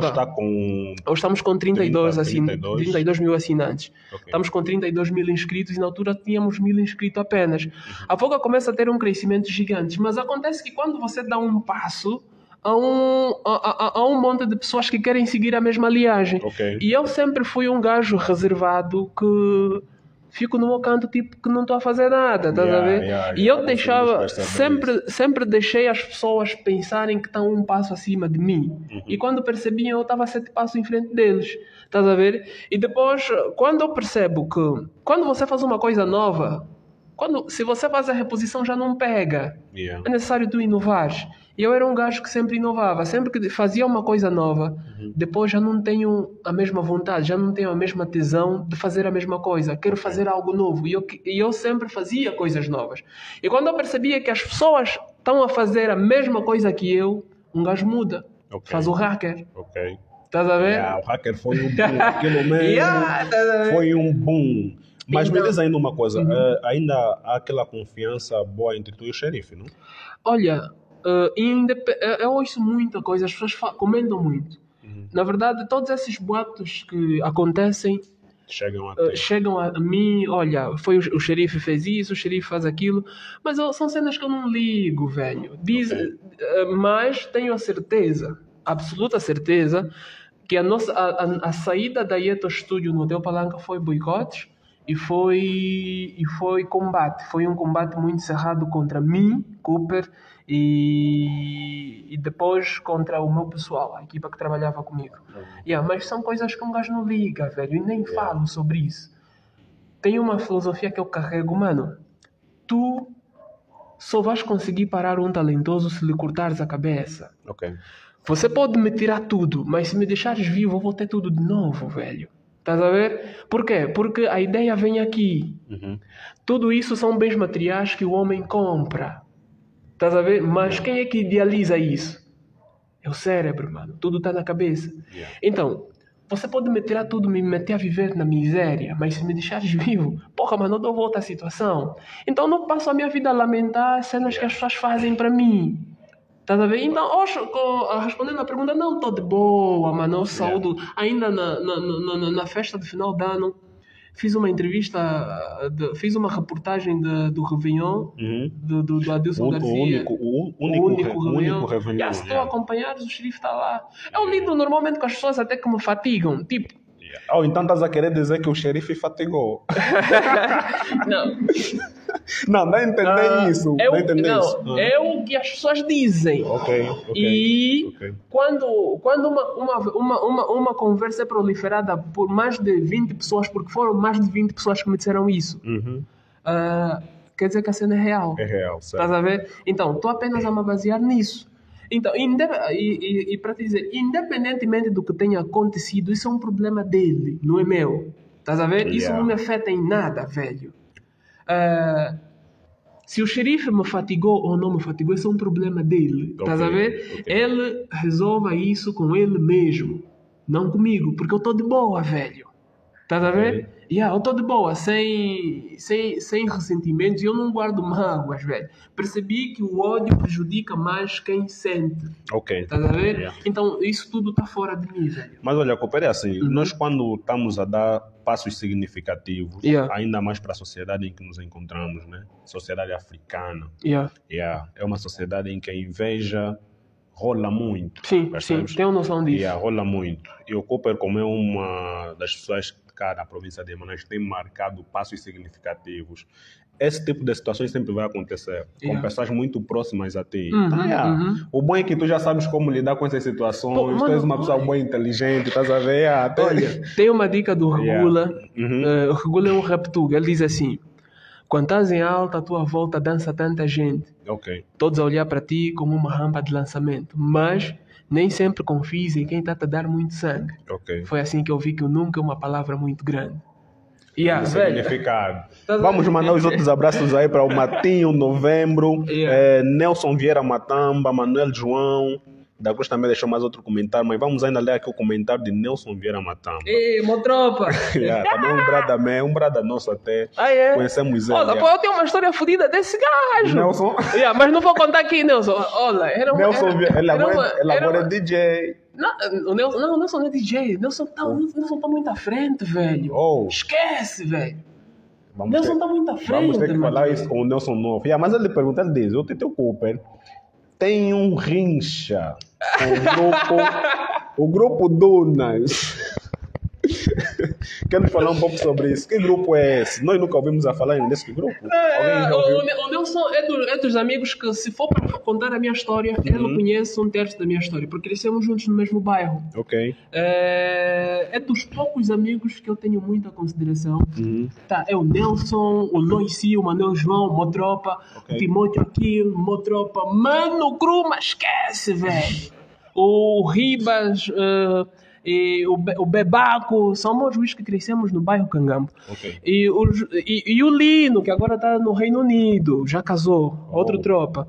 S1: está com...
S2: Hoje estamos com 32 mil assinantes.
S1: Ok.
S2: Estamos com 32 mil inscritos e na altura tínhamos 1.000 inscritos apenas. A Voga começa a ter um crescimento gigante, mas acontece que quando você dá um passo, há um monte de pessoas que querem seguir a mesma linhagem.
S1: Ok.
S2: E eu sempre fui um gajo reservado que fico no meu canto, tipo, que não estou a fazer nada, estás a ver? E eu deixava, sempre deixei as pessoas pensarem que estão um passo acima de mim. E quando percebiam, eu estava 7 passos em frente deles, estás a ver? E depois, quando eu percebo que, quando você faz uma coisa nova, se você faz a reposição já não pega.
S1: Yeah.
S2: É necessário tu inovar. E eu era um gajo que sempre inovava. Sempre que fazia uma coisa nova, depois já não tenho a mesma vontade, já não tenho a mesma tesão de fazer a mesma coisa. Quero fazer algo novo. E eu sempre fazia coisas novas. E quando eu percebia que as pessoas estão a fazer a mesma coisa que eu, um gajo muda.
S1: Ok.
S2: Faz o hacker.
S1: Ok.
S2: Estás a ver?
S1: Yeah, o hacker foi um boom. Aquilo mesmo foi um boom. Mas me diz ainda uma coisa. Ainda há aquela confiança boa entre tu e o xerife, não?
S2: Olha... eu ouço muita coisa, as pessoas comentam muito. Na verdade, todos esses boatos que acontecem chegam a mim. Olha, o xerife fez isso, o xerife faz aquilo, mas são cenas que eu não ligo, velho. Mas tenho a certeza, absoluta certeza, que a saída da Yeto Studio no Hotel Palanca foi boicote e foi combate. Foi um combate muito cerrado contra mim, Cooper, e depois contra o meu pessoal, a equipa que trabalhava comigo. Mas são coisas que um gajo não liga, velho, e nem falo sobre isso. Tem uma filosofia que eu carrego, mano. Tu só vais conseguir parar um talentoso se lhe cortares a cabeça.
S1: Ok.
S2: Você pode me tirar tudo, mas se me deixares vivo, eu vou ter tudo de novo, velho. Estás a ver? Por quê? Porque a ideia vem aqui. Tudo isso são bens materiais que o homem compra. Estás a ver? Mas quem é que idealiza isso? É o cérebro, mano. Tudo está na cabeça.
S1: Yeah.
S2: Então, você pode me tirar tudo, me meter a viver na miséria, mas se me deixares vivo, porra, mas não dou volta à situação. Então, não passo a minha vida a lamentar cenas que as pessoas fazem para mim. Estás a ver? Então, respondendo à pergunta, não, estou de boa, mano. Eu saúdo. Ainda na festa de final de ano, fiz uma entrevista, fiz uma reportagem do Réveillon, do Adilson Garcia.
S1: O único Réveillon.
S2: Já estou a acompanhar, o xerife está lá. Eu lido normalmente com as pessoas até que me fatigam. Tipo,
S1: então estás a querer dizer que o xerife fatigou?
S2: não.
S1: Não a entender isso.
S2: É o que as pessoas dizem. E quando uma conversa é proliferada por mais de 20 pessoas, porque foram mais de 20 pessoas que me disseram isso, quer dizer que a cena é real.
S1: É real, certo.
S2: Estás a ver? Então, estou apenas a me basear nisso. Então, e para te dizer, independentemente do que tenha acontecido, isso é um problema dele, não é meu. Estás a ver? Isso não me afeta em nada, velho. Se o xerife me fatigou ou não me fatigou, isso é um problema dele. Estás a ver? Ele resolva isso com ele mesmo, não comigo, porque eu estou de boa, velho. Estás a ver? Eu estou de boa, sem ressentimentos, e eu não guardo mágoas, velho. Percebi que o ódio prejudica mais quem sente. Estás a ver? Então, isso tudo está fora de mim, velho.
S1: Mas olha, coopera assim, nós quando estamos a dar passos significativos, ainda mais para a sociedade em que nos encontramos, né? Sociedade africana. É uma sociedade em que a inveja rola muito.
S2: Sim, tenho noção disso.
S1: Rola muito. E o Cooper, como é uma das pessoas cá na província de Manaus, tem marcado passos significativos. Esse tipo de situações sempre vai acontecer com pessoas muito próximas a ti. O bom é que tu já sabes como lidar com essas situações. Tu és uma pessoa boa, inteligente, estás a ver?
S2: Olha, tem uma dica do Regula. O Regula é um raptuga. Ele diz assim: quando estás em alta, à tua volta dança tanta gente. Todos a olhar para ti como uma rampa de lançamento. Mas nem sempre confies em quem está a dar muito sangue. Foi assim que eu vi que o nunca é uma palavra muito grande.
S1: Significado. Vamos mandar os outros abraços aí para o Matinho Novembro, Nelson Vieira Matamba, Manuel João. Da Cruz também deixou mais outro comentário, mas vamos ainda ler aqui o comentário de Nelson Vieira Matamba.
S2: Ei, motropa!
S1: Também um brada nosso até. Conhecemos ele.
S2: Eu tenho uma história fodida desse gajo.
S1: Nelson?
S2: Mas não vou contar aqui, Nelson. Olha,
S1: ele agora é DJ.
S2: Não, o Nelson não é DJ. Nelson tá muito à frente, velho. Esquece, velho. Nelson tá muito à frente.
S1: Vamos ter que falar isso com o Nelson novo. Mas ele pergunta, ele diz, o Tito Cooper tem um rincha com o grupo Dunas. Quer falar um pouco sobre isso? Que grupo é esse? Nós nunca ouvimos a falar desse grupo.
S2: O Nelson é dos amigos que, se for para contar a minha história, ele conhece um terço da minha história, porque crescemos juntos no mesmo bairro. É dos poucos amigos que eu tenho muita consideração. É o Nelson, o Loici, o Manuel João, o Motropa, o Timóteo Aquilo, Motropa. Mano, o Gruma, esquece, velho. O Ribas... E o Bebaco, somos os que crescemos no bairro Cangambo. E o Lino, que agora está no Reino Unido, já casou, outro tropa.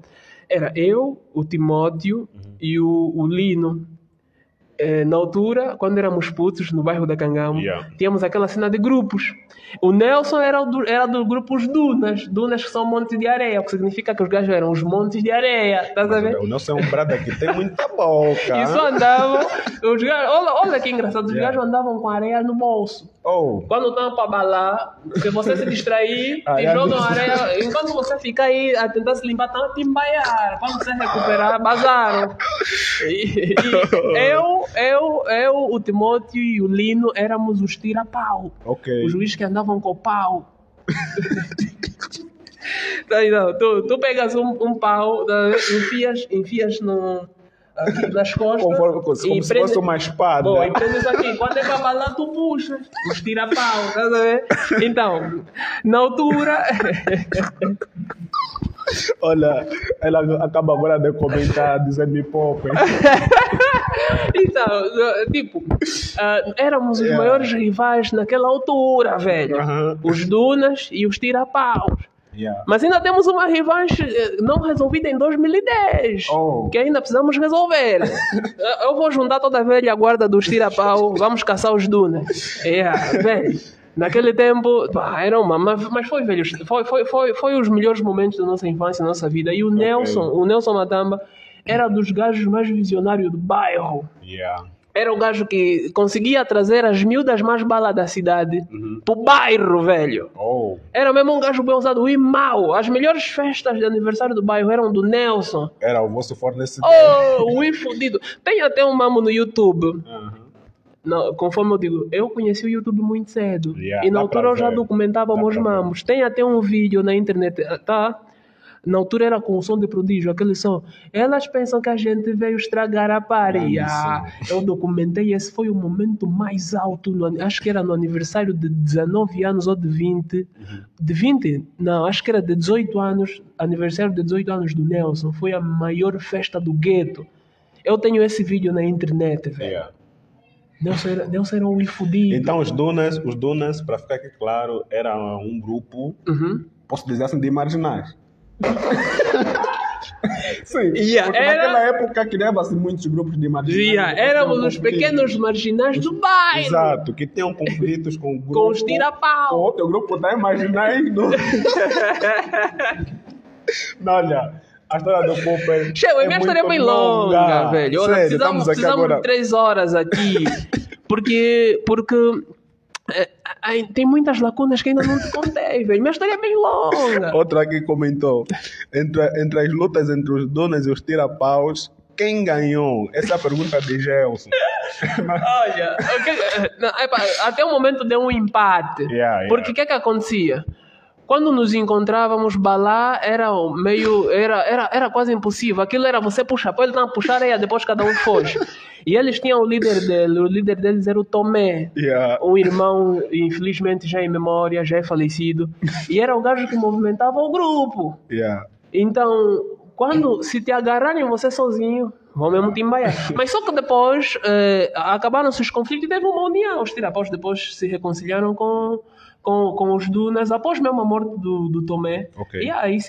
S2: Era eu, o Timóteo e o Lino. Na altura, quando éramos putos no bairro da Cangambo, tínhamos aquela cena de grupos. O Nelson era do grupo os Dunas que são montes de areia, o que significa que os gajos eram os montes de areia. Estás a ver?
S1: O Nelson é um brada que tem muita boca.
S2: Isso andavam, os gajos, olha que engraçado, os gajos andavam com areia no bolso. Quando estão para balar, se você se distrair, te jogam areia. Enquanto você fica aí a tentar se limpar, estão a te embaiar. Quando você recuperar, bazaram. Eu, o Timóteo e o Lino éramos os tira-pau. Os juízes que andavam com o pau. Então, tu pegas um pau, enfias aqui nas costas.
S1: Como se fosse uma espada.
S2: E prendes aqui. Quando é para balar, tu puxas. Os tira-pau, tá a ver? Então, na altura...
S1: Olha, ela acaba agora de comentar, dizendo-me pouco.
S2: Então, tipo, éramos os maiores rivais naquela altura, velho. Os Dunas e os tira-paus.
S1: Yeah.
S2: Mas ainda temos uma revanche não resolvida em 2010, que ainda precisamos resolver. Eu vou juntar toda a velha guarda dos tira-pau, vamos caçar os dunas. Velho. Naquele tempo, era uma, mas foi, velho, foi os melhores momentos da nossa infância, da nossa vida. E o Nelson Matamba era dos gajos mais visionários do bairro.
S1: Yeah.
S2: Era o gajo que conseguia trazer as miúdas mais balas da cidade pro bairro, velho. Era mesmo um gajo bem usado e mau. As melhores festas de aniversário do bairro eram do Nelson.
S1: Era o vosso fornecedor.
S2: O fudido. Tem até um mamo no YouTube. Não, conforme eu digo, eu conheci o YouTube muito cedo. E na altura eu já documentava meus mamos. Tem até um vídeo na internet, tá? Na altura era com o som de prodígio, aquele som. Elas pensam que a gente veio estragar a party. Eu documentei, esse foi o momento mais alto, acho que era no aniversário de 19 anos ou de 20. De 20? Não, acho que era de 18 anos, aniversário de 18 anos do Nelson. Foi a maior festa do gueto. Eu tenho esse vídeo na internet, velho. Nelson era um fudido.
S1: Então os Dunas, para ficar aqui claro, era um grupo, posso dizer assim, de marginais. Sim, porque naquela época criava-se muitos grupos de marginais.
S2: Éramos os pequenos marginais do bairro.
S1: Exato, que tinham conflitos com o grupo.
S2: Com os tira-pau.
S1: Com outro grupo da marginais. Não, olha, a história do Popper.
S2: A minha história é bem longa, velho.
S1: Sério,
S2: precisamos de 3 horas aqui. Porque tem muitas lacunas que ainda não te contei, velho. Minha história é bem longa.
S1: Outro aqui comentou: entre as lutas entre os donos e os tira-paus, quem ganhou? Essa é a pergunta de Gelson.
S2: Olha, até o momento deu um empate. Porque o que acontecia? Quando nos encontrávamos, balar era meio... Era quase impossível. Aquilo era você puxar, ele não puxar e depois cada um foge. E eles tinham o líder deles era o Tomé. Um irmão, infelizmente já em memória, já é falecido. E era o gajo que movimentava o grupo. Então, se te agarrarem você sozinho, vão mesmo te embaiar. Mas só que depois acabaram-se os conflitos e teve uma união. Os tirapaus depois se reconciliaram com os Dunas, após mesmo a morte do Tomé. E aí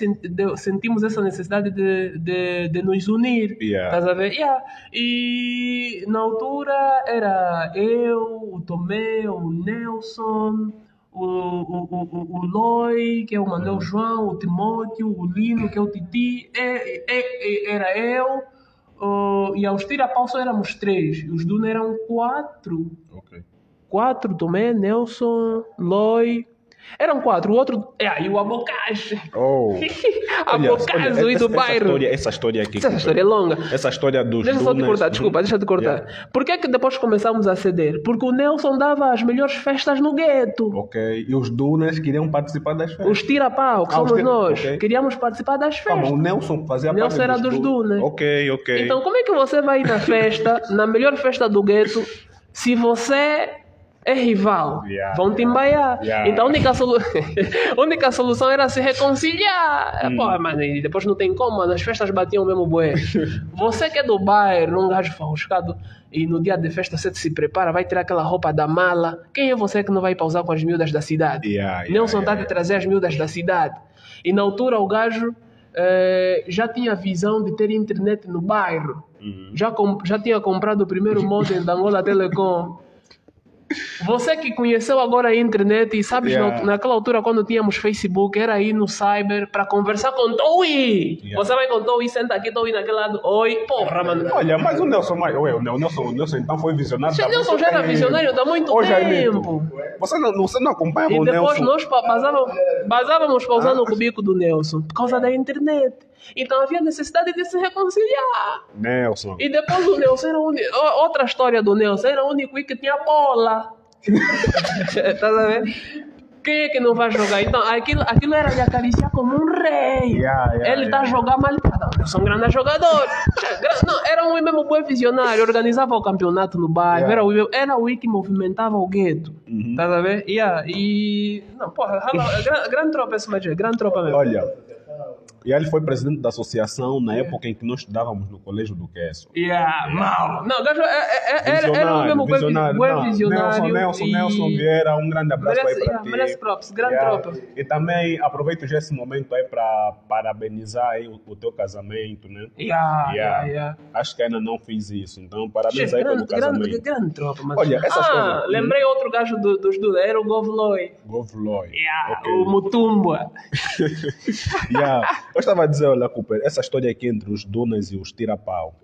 S2: sentimos essa necessidade de nos unir. Estás a ver? E na altura era eu, o Tomé, o Nelson, o Loi, que é o Manuel João, o Timóteo, o Lino, que é o Titi, era eu, e aos tira-pau só éramos 3. Os Dunas eram 4. 4, Tomé, Nelson, Loi. Eram 4. O outro... e o Abocage. Abocage do bairro.
S1: Essa história aqui.
S2: Essa história é longa.
S1: Essa história dos
S2: Deixa só te cortar, desculpa, deixa te cortar. Por que depois começámos a ceder? Porque o Nelson dava as melhores festas no gueto.
S1: E os Dunas queriam participar das festas.
S2: Os tira-pau, que somos nós. Queríamos participar das festas.
S1: O Nelson fazia parte
S2: Nelson era dos Dunas.
S1: Ok.
S2: Então como é que você vai ir na festa, na melhor festa do gueto, se você... é rival, vão te embaiar. Então a única solução era se reconciliar. Mas depois não tem como, as festas batiam mesmo bué. Você que é do bairro, um gajo farruscado, e no dia de festa você se prepara, vai tirar aquela roupa da mala. Quem é você que não vai pausar com as miúdas da cidade? Nelson tá de trazer as miúdas da cidade. E na altura o gajo já tinha a visão de ter internet no bairro. Já tinha comprado o primeiro modem da Angola Telecom. Você que conheceu agora a internet e sabes, naquela altura quando tínhamos Facebook, era ir no cyber para conversar com Toui. Você vai com Toui, senta aqui, Toui naquele lado. Oi, porra, mano.
S1: Olha, mas o Nelson então foi visionário.
S2: O Nelson já era visionário há muito tempo.
S1: Você não acompanhava o Nelson?
S2: E depois nós basávamos pausando o cubico do Nelson por causa da internet. Então havia necessidade de se reconciliar.
S1: Nelson.
S2: E depois o Nelson era outra história do Nelson, era o único que tinha bola. Tá a ver? Quem é que não vai jogar? Então aquilo era de acariciar como um rei. Ele tá a jogar mal. São grandes jogadores. Era um mesmo bom visionário, organizava o campeonato no bairro, era o que movimentava o gueto. Tá a ver? Não, porra, grande tropa esse match, grande tropa mesmo.
S1: Olha, E ele foi presidente da associação na época em que nós estudávamos no colégio do Queso.
S2: Mal. Não, gajo era o mesmo visionário.
S1: Nelson Vieira, um grande abraço aí para ti.
S2: Merece props, grande tropa.
S1: E também aproveito já esse momento aí para parabenizar aí o teu casamento, né? Acho que ainda não fiz isso, então parabéns aí pelo casamento.
S2: Grande tropa, mano.
S1: Olha, essas coisas.
S2: Lembrei outro gajo dos era o Govloy. Okay. O Mutumba.
S1: Eu estava a dizer, olha, Cooper, essa história aqui entre os Dunas e os Tira-Pau.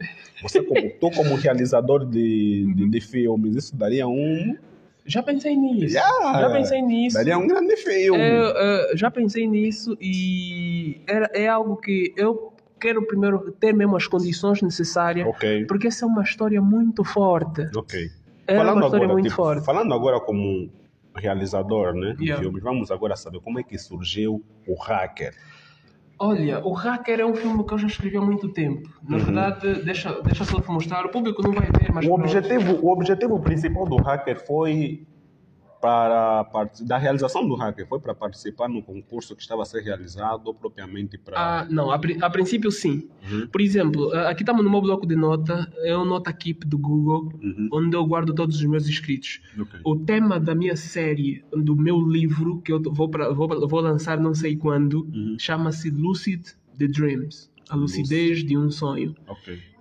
S1: Tu como realizador de filmes, isso daria um...
S2: Já pensei nisso.
S1: Daria um grande filme.
S2: Já pensei nisso e é algo que eu quero primeiro ter mesmo as condições necessárias, porque essa é uma história muito forte.
S1: Falando agora como realizador, né, de filmes, vamos agora saber como é que surgiu o Hacker.
S2: Olha, o Hacker é um filme que eu já escrevi há muito tempo. Na verdade, deixa só te mostrar, o público não vai ver, mas...
S1: O objetivo principal do Hacker foi da realização do Hacker, foi para participar no concurso que estava a ser realizado ou propriamente para...
S2: Não, a princípio sim. Por exemplo, aqui estamos no meu bloco de nota, é um nota keep do Google, onde eu guardo todos os meus inscritos. O tema da minha série, do meu livro, que eu vou lançar não sei quando, chama-se Lucid the Dreams, a lucidez de um sonho.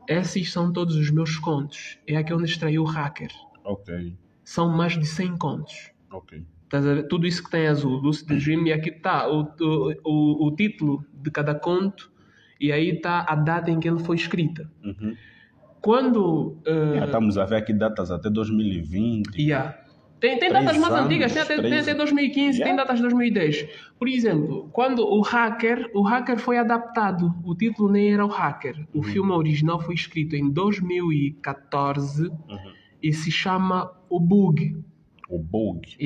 S2: Esses são todos os meus contos. É aqui onde extraí o Hacker. São mais de 100 contos. Tudo isso que tem azul, Lucid Dream, e aqui está o título de cada conto, e aí está a data em que ele foi escrita. Quando...
S1: estamos a ver aqui datas até 2020.
S2: Tem datas mais antigas, tem até 2015, tem datas de 2010. Por exemplo, quando o Hacker foi adaptado, o título nem era o Hacker. O filme original foi escrito em 2014 e se chama O Bug.
S1: O Bug?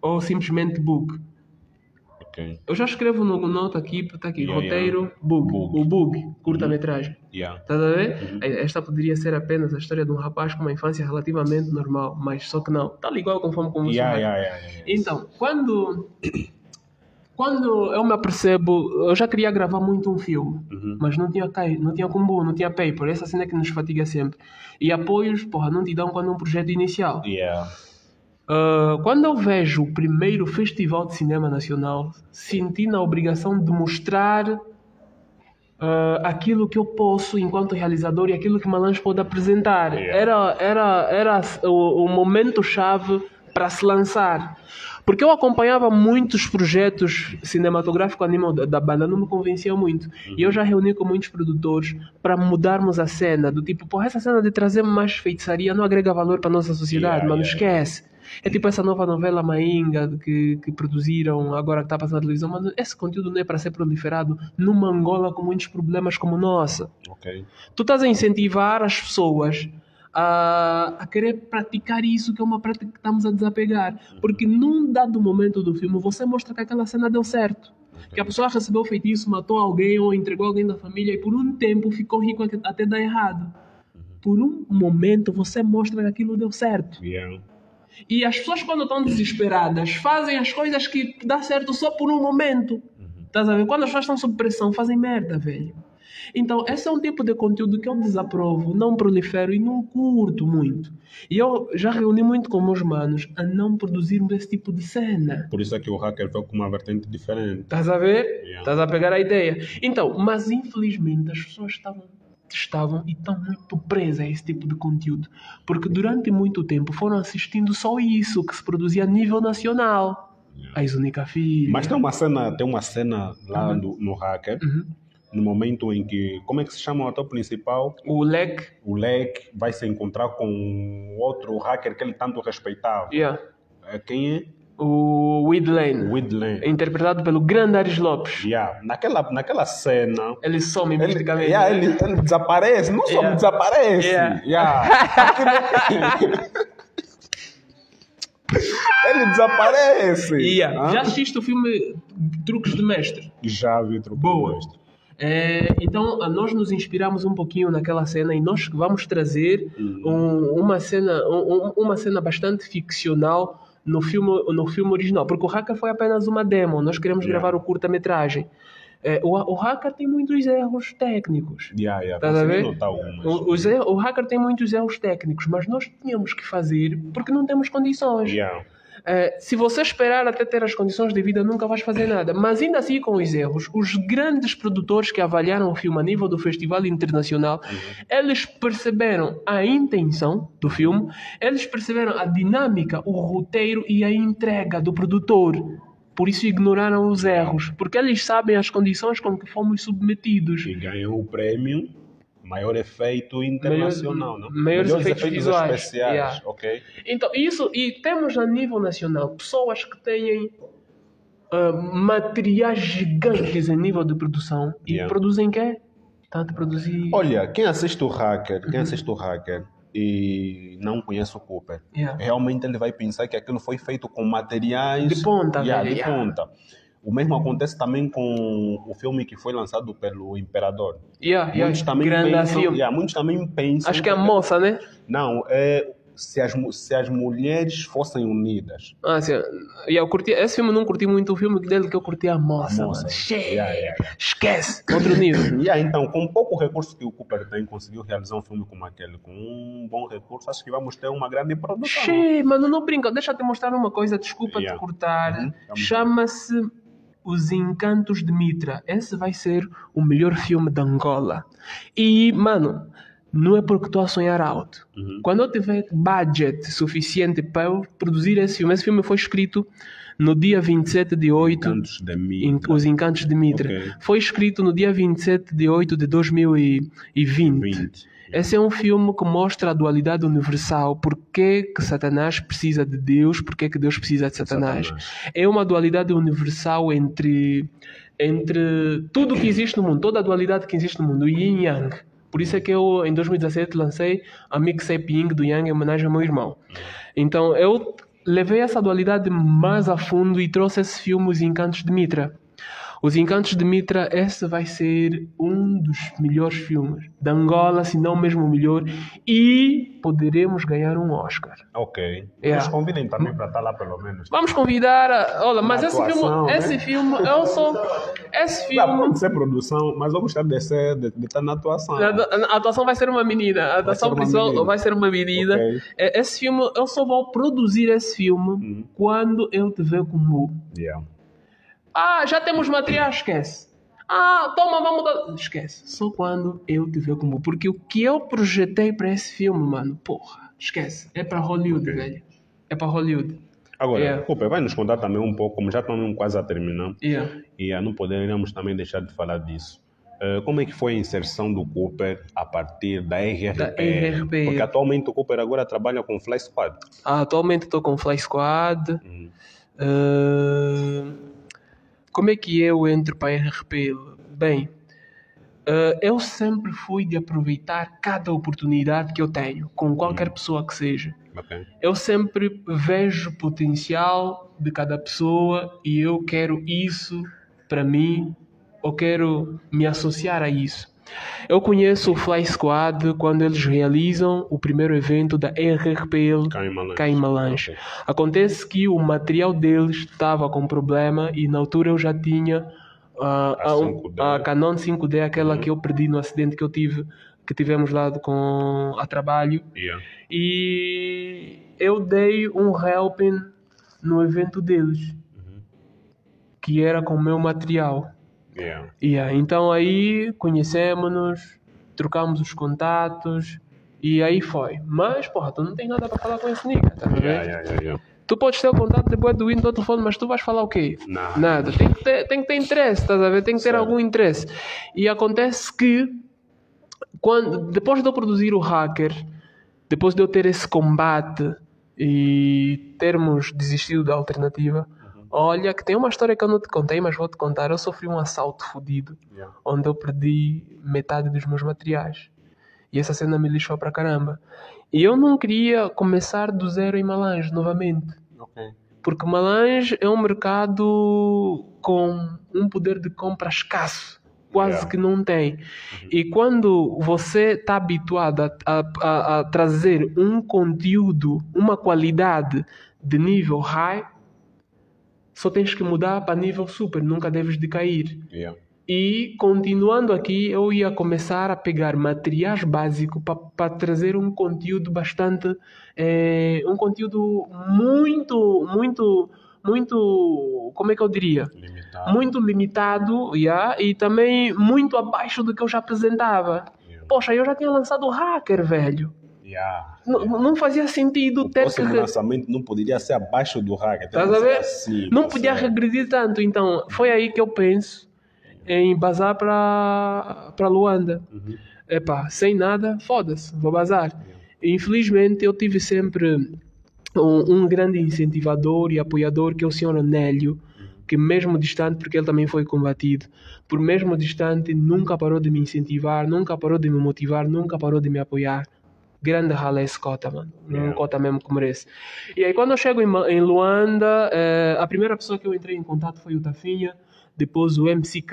S2: Ou simplesmente Bug. Eu já escrevo no nota aqui, está aqui, roteiro, Bug. O Bug, curta-metragem. Estás a ver? Esta poderia ser apenas a história de um rapaz com uma infância relativamente normal, mas só que não. Está igual conforme como você vai. Então, quando eu me apercebo, eu já queria gravar muito um filme, mas não tinha combo, não tinha paper. Essa cena que nos fatiga sempre. E apoios, não te dão quando é um projeto inicial. Quando eu vejo o primeiro Festival de Cinema Nacional, senti na obrigação de mostrar aquilo que eu posso enquanto realizador e aquilo que Malange pode apresentar. Era o momento-chave para se lançar. Porque eu acompanhava muitos projetos cinematográficos anime da banda, não me convencia muito. E eu já reuni com muitos produtores para mudarmos a cena, do tipo, essa cena de trazer mais feitiçaria não agrega valor para a nossa sociedade, mas não esquece. É tipo essa nova novela Mainga que produziram, agora que está passando na televisão, mas esse conteúdo não é para ser proliferado numa Angola com muitos problemas como nossa. Tu estás a incentivar as pessoas a querer praticar isso, que é uma prática que estamos a desapegar. Porque num dado momento do filme, você mostra que aquela cena deu certo. Que a pessoa recebeu o feitiço, matou alguém ou entregou alguém da família e por um tempo ficou rico até dar errado. Por um momento, você mostra que aquilo deu certo. E as pessoas, quando estão desesperadas, fazem as coisas que dá certo só por um momento. Estás a ver? Quando as pessoas estão sob pressão, fazem merda, velho. Então, esse é um tipo de conteúdo que eu desaprovo, não prolifero e não curto muito. E eu já reuni muito com meus manos a não produzirmos esse tipo de cena.
S1: Por isso é que o Hacker veio com uma vertente diferente.
S2: Estás a ver? Estás a pegar a ideia. Então, mas infelizmente as pessoas estavam e estão muito presas a esse tipo de conteúdo. Porque durante muito tempo foram assistindo só isso que se produzia a nível nacional. A Isúnica Filha.
S1: Mas tem uma cena lá no Hacker, no momento em que... Como é que se chama o ator principal?
S2: O Lek.
S1: O Lek vai se encontrar com outro hacker que ele tanto respeitava. Quem é?
S2: O Widlane. Interpretado pelo grande Aris Lopes.
S1: Naquela cena...
S2: Ele some misticamente.
S1: Ele desaparece. Não só desaparece. Ele desaparece.
S2: Já assiste o filme Truques de Mestre?
S1: Já vi Truques de Mestre.
S2: Então nós nos inspiramos um pouquinho naquela cena e nós vamos trazer uma cena bastante ficcional no filme original, porque o Hacker foi apenas uma demo, nós queremos gravar o curta-metragem. O hacker tem muitos erros técnicos. Estás a
S1: consegui
S2: ver?
S1: notar algumas.
S2: O hacker tem muitos erros técnicos, mas nós tínhamos que fazer porque não temos condições. Se você esperar até ter as condições de vida, nunca vais fazer nada. Mas ainda assim, com os erros, os grandes produtores que avaliaram o filme a nível do Festival Internacional, eles perceberam a intenção do filme, eles perceberam a dinâmica, o roteiro e a entrega do produtor. Por isso ignoraram os erros, porque eles sabem as condições com que fomos submetidos.
S1: E ganhou o prêmio maior efeito internacional, não?
S2: Maiores efeitos visuais.
S1: Especiais, ok.
S2: Então, isso, e temos a nível nacional pessoas que têm materiais gigantes em nível de produção e produzem quê? Tanto produzir...
S1: Olha, quem assiste o Hacker e não conhece o Cooper, realmente ele vai pensar que aquilo foi feito com materiais
S2: de ponta.
S1: Ponta. O mesmo acontece também com o filme que foi lançado pelo Imperador. Muitos também pensam...
S2: Acho que é a moça, né?
S1: Não, se as mulheres fossem unidas.
S2: Eu curti, esse filme eu não curti muito o filme dele, que eu curti a moça. Esquece! Outro nível.
S1: Então, com pouco recurso que o Cooper tem, conseguiu realizar um filme como aquele. Com um bom recurso, acho que vamos ter uma grande produção.
S2: Mano, não brinca. Deixa eu te mostrar uma coisa, desculpa te cortar. Chama-se Os Encantos de Mitra. Esse vai ser o melhor filme de Angola. E, mano... Não é porque estou a sonhar alto. Quando eu tiver budget suficiente para eu produzir esse filme foi escrito no dia 27 de 8... Os Encantos de Mitra. Foi escrito no dia 27 de 8 de 2020. Esse é um filme que mostra a dualidade universal. Por que Satanás precisa de Deus? Por que Deus precisa de Satanás? É uma dualidade universal entre tudo que existe no mundo, toda a dualidade que existe no mundo, o Yin e Yang. Por isso é que eu, em 2017, lancei a mixtape Ying do Yang em homenagem ao meu irmão. Então, eu levei essa dualidade mais a fundo e trouxe esse filme, Os Encantos de Mitra. Os Encantos de Mitra, esse vai ser um dos melhores filmes da Angola, se não mesmo o melhor, e poderemos ganhar um Oscar.
S1: Ok. Nos convidem também para estar lá pelo menos.
S2: Vamos convidar, olha, mas esse filme,
S1: Pode ser produção, mas eu gostaria de estar na atuação.
S2: A atuação vai ser uma menina, a atuação principal vai ser uma menina. Okay. Esse filme, eu só vou produzir esse filme quando eu te ver como já temos material, esquece. Toma, vamos dar... Esquece. Só quando eu te ver como... Porque o que eu projetei para esse filme, mano, porra, esquece. É para Hollywood, velho. É para Hollywood.
S1: Agora, Cooper, vai nos contar também um pouco, como já estamos quase a terminar, e não poderíamos também deixar de falar disso. Como é que foi a inserção do Cooper a partir da RRP? Porque atualmente o Cooper agora trabalha com Fly Squad.
S2: Atualmente estou com Fly Squad. Como é que eu entro para a RRP? Bem, eu sempre fui de aproveitar cada oportunidade que eu tenho, com qualquer pessoa que seja. Eu sempre vejo o potencial de cada pessoa e eu quero isso para mim, ou quero me associar a isso. Eu conheço o Fly Squad quando eles realizam o primeiro evento da RRPL cá em Malange. Acontece que o material deles estava com problema e na altura eu já tinha a Canon 5D, aquela que eu perdi no acidente que tivemos lá a trabalho. E eu dei um helping no evento deles, que era com o meu material. Então aí conhecemos-nos, trocamos os contatos e aí foi. Mas, porra, tu não tens nada para falar com esse nigga, tá vendo? Tu podes ter o contato depois do do telefone, mas tu vais falar o quê? Nada. Tem que ter interesse, estás a ver? Tem que ter algum interesse. E acontece que, depois de eu produzir o Hacker, depois de eu ter esse combate e termos desistido da alternativa, olha, que tem uma história que eu não te contei, mas vou-te contar. Eu sofri um assalto fodido, onde eu perdi metade dos meus materiais. E essa cena me lixou pra caramba. E eu não queria começar do zero em Malange novamente. Porque Malange é um mercado com um poder de compra escasso. Quase que não tem. E quando você está habituado a trazer um conteúdo, uma qualidade de nível high, só tens que mudar para nível super, nunca deves de cair. E continuando aqui, eu ia começar a pegar materiais básicos para trazer um conteúdo bastante, um conteúdo muito, como é que eu diria?
S1: Limitado.
S2: Muito limitado, yeah, e também muito abaixo do que eu já apresentava.
S1: Yeah.
S2: Poxa, eu já tinha lançado o Hacker, velho.
S1: Yeah.
S2: Não fazia sentido
S1: O
S2: ter
S1: próximo
S2: que...
S1: lançamento não poderia ser abaixo do Hacker.
S2: Estás a ver?
S1: Assim,
S2: Não podia regredir tanto. Então, foi aí que eu penso em bazar para Luanda. Epá, sem nada, foda-se, vou bazar. Infelizmente, eu tive sempre um grande incentivador e apoiador, que é o senhor Anélio, que mesmo distante, porque ele também foi combatido, por mesmo distante, nunca parou de me incentivar, nunca parou de me motivar, nunca parou de me apoiar. Grande rala esse cota, mano. Um cota mesmo que merece. E aí, quando eu chego em Luanda, a primeira pessoa que eu entrei em contato foi o Tafinha, depois o MCK,